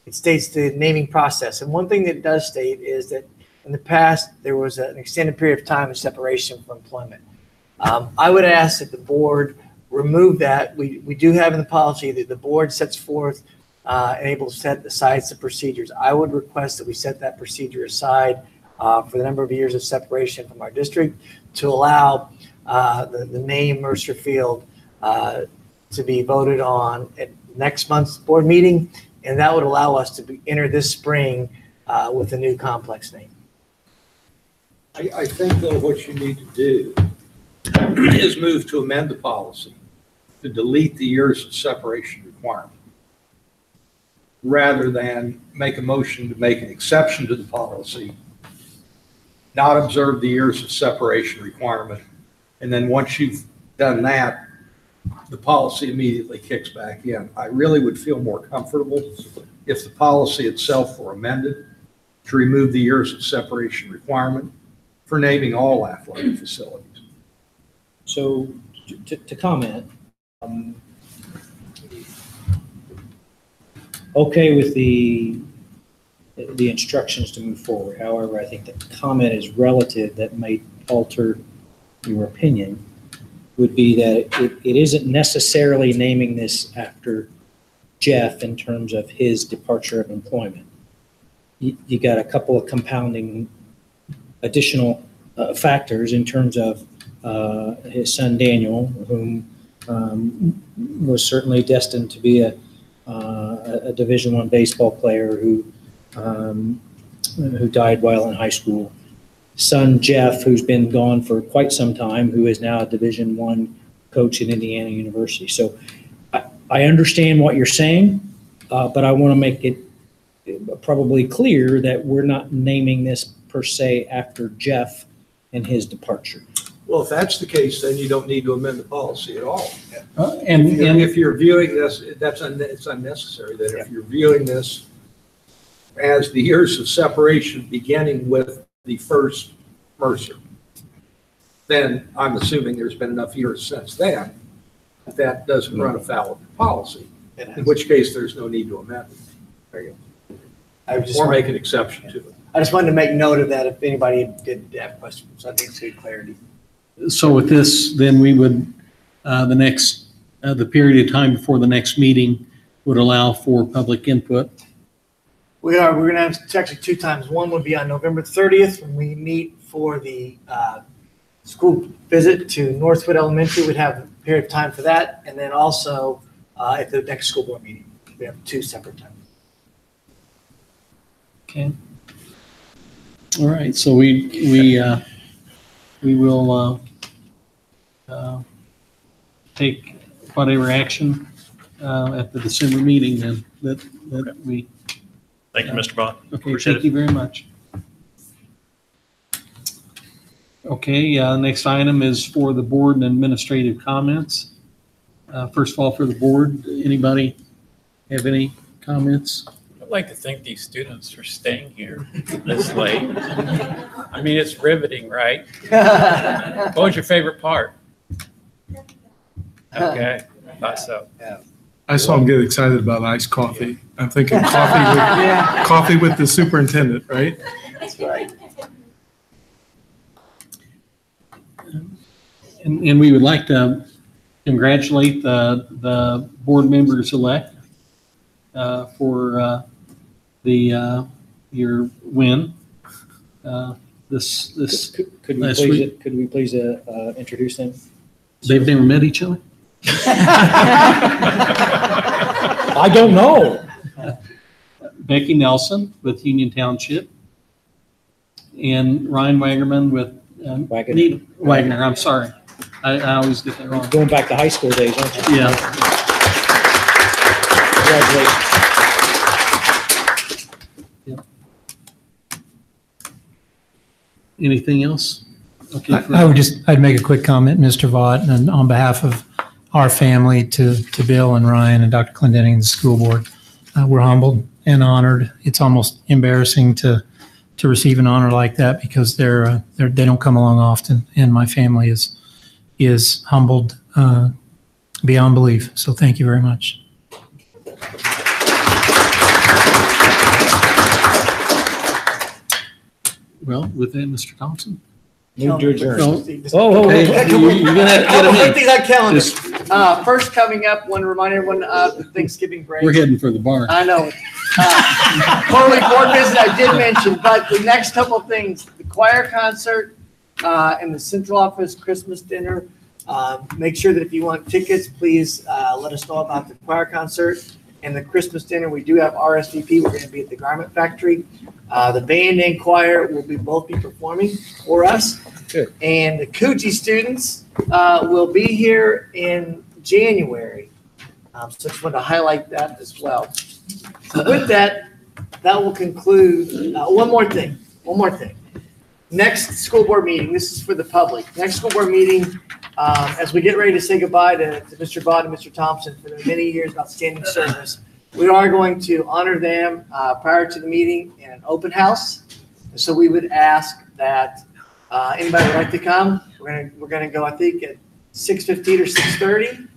it states the naming process. And one thing that it does state is that in the past, there was an extended period of time of separation from employment. I would ask that the board remove that. We do have in the policy that the board sets forth and able to set aside some procedures. I would request that we set that procedure aside for the number of years of separation from our district to allow the name Mercer Field to be voted on at next month's board meeting, and that would allow us to enter this spring with a new complex name. I think, though, what you need to do is move to amend the policy to delete the years of separation requirement, rather than make a motion to make an exception to the policy, not observe the years of separation requirement, and then once you've done that, the policy immediately kicks back in. I really would feel more comfortable if the policy itself were amended to remove the years of separation requirement for naming all athletic facilities. So to comment, okay with the instructions to move forward. However, I think the comment is relative that might alter your opinion would be that it isn't necessarily naming this after Jeff in terms of his departure of employment. You got a couple of compounding additional factors in terms of his son Daniel, whom was certainly destined to be a Division I baseball player who died while in high school. Son Jeff, who's been gone for quite some time, who is now a Division I coach at Indiana University. So I understand what you're saying, but I want to make it probably clear that we're not naming this per se after Jeff and his departure. Well, if that's the case, then you don't need to amend the policy at all. And if you're viewing this, it's unnecessary. That if you're viewing this as the years of separation beginning with the first Mercer, then I'm assuming there's been enough years since then that doesn't run afoul of the policy, in which case there's no need to amend it. There you go. Or make an exception to it. I just wanted to make note of that if anybody did have questions. I think it's good clarity. So with this, then we would, the period of time before the next meeting would allow for public input. We're going to have actually two times. One would be on November 30th when we meet for the school visit to Northwood Elementary. We'd have a period of time for that. And then also at the next school board meeting, we have two separate times. Okay. All right. So we will take whatever action at the December meeting then that we. Thank you, Mr. Vaught. Okay, thank you very much. Okay, next item is for the board and administrative comments. First of all, for the board, anybody have any comments? I'd like to thank these students for staying here this late. I mean, it's riveting, right? What was your favorite part? Okay, I thought so. I saw him get excited about iced coffee. I'm thinking coffee with the superintendent, right? That's right. And we would like to congratulate the board members elect for your win this Could we last please, week. could we please introduce them? They've never met each other? I don't know. Becky Nelson with Union Township and Ryan Wagerman with Wagner. I'm sorry. I always get that wrong. Going back to high school days, aren't you? Yeah. Congratulations. Anything else? Okay. I'd make a quick comment, Mr. Vaught, and on behalf of our family to Bill and Ryan and Dr. Clendenning and the school board, we're humbled and honored. It's almost embarrassing to receive an honor like that because they don't come along often, and my family is humbled beyond belief. So thank you very much. Well, with that, Mr. Thompson. Move to adjourn. Hey, you're gonna get them in. Things on calendar. First coming up, want to remind everyone of the Thanksgiving break. We're heading for the bar. I know. Quarterly board visit I did mention, but the next couple of things, the choir concert and the central office Christmas dinner. Make sure that if you want tickets, please let us know about the choir concert and the Christmas dinner. We do have RSVP. We're going to be at the Garment Factory. The band and choir will both be performing for us. Good. And the Coochie students will be here in January. So just want to highlight that as well. So with that, that will conclude. One more thing. Next school board meeting, this is for the public. Next school board meeting, as we get ready to say goodbye to Mr. Vaught and Mr. Thompson for their many years of outstanding service, we are going to honor them prior to the meeting in an open house. And so we would ask that anybody would like to come. We're gonna go, I think, at 6:15 or 6:30,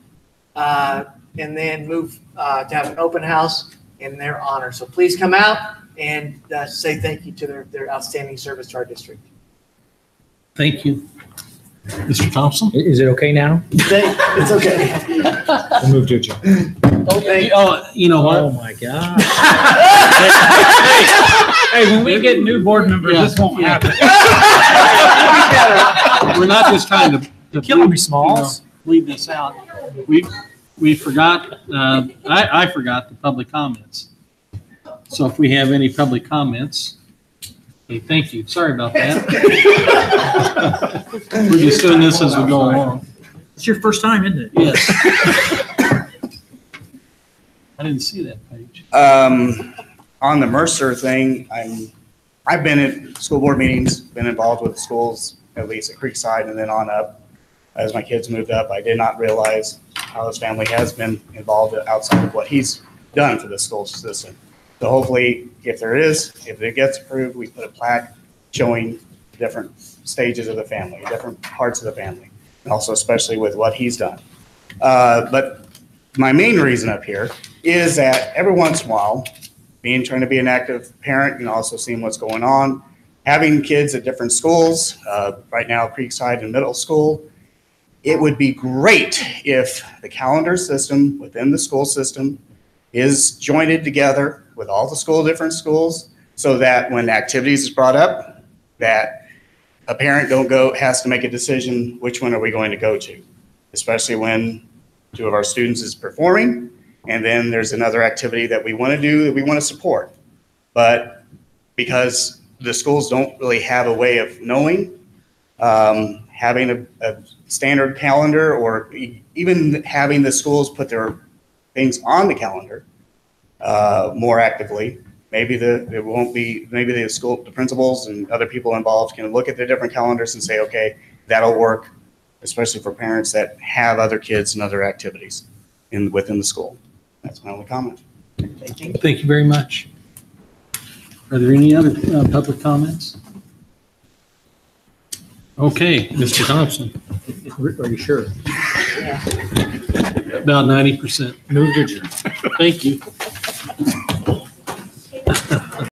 and then move to have an open house in their honor. So please come out and say thank you to their outstanding service to our district. Thank you. Mr. Thompson? Is it okay now? It's okay. We'll move to adjourn. Oh, you know what? Oh, my God. Hey, when we get new board members, this won't happen. We're not just trying to killing me, Smalls. Leave this out. We forgot, I forgot the public comments. So if we have any public comments, hey, thank you. Sorry about that. We're just doing this as we go along. It's your first time, isn't it? Yes. I didn't see that page. On the Mercer thing, I've been at school board meetings, been involved with schools, at least at Creekside and then on up. As my kids moved up, I did not realize how his family has been involved outside of what he's done for the school system. So hopefully, if it gets approved, we put a plaque showing different stages of the family, different parts of the family, and also especially with what he's done. But my main reason up here is that every once in a while, trying to be an active parent and also seeing what's going on, having kids at different schools, right now Creekside and middle school, it would be great if the calendar system within the school system is jointed together with all the different schools, so that when activities is brought up, that a parent has to make a decision, which one are we going to go to, especially when two of our students is performing, and then there's another activity that we want to do that we want to support. But because the schools don't really have a way of knowing, having a standard calendar, or even having the schools put their things on the calendar more actively, maybe it won't be, maybe the principals and other people involved can look at the different calendars and say, okay, that'll work, especially for parents that have other kids and other activities within the school. That's my only comment. Thank you very much. Are there any other public comments? Okay, Mr. Thompson. Are you sure? About 90%. Moved it. Thank you.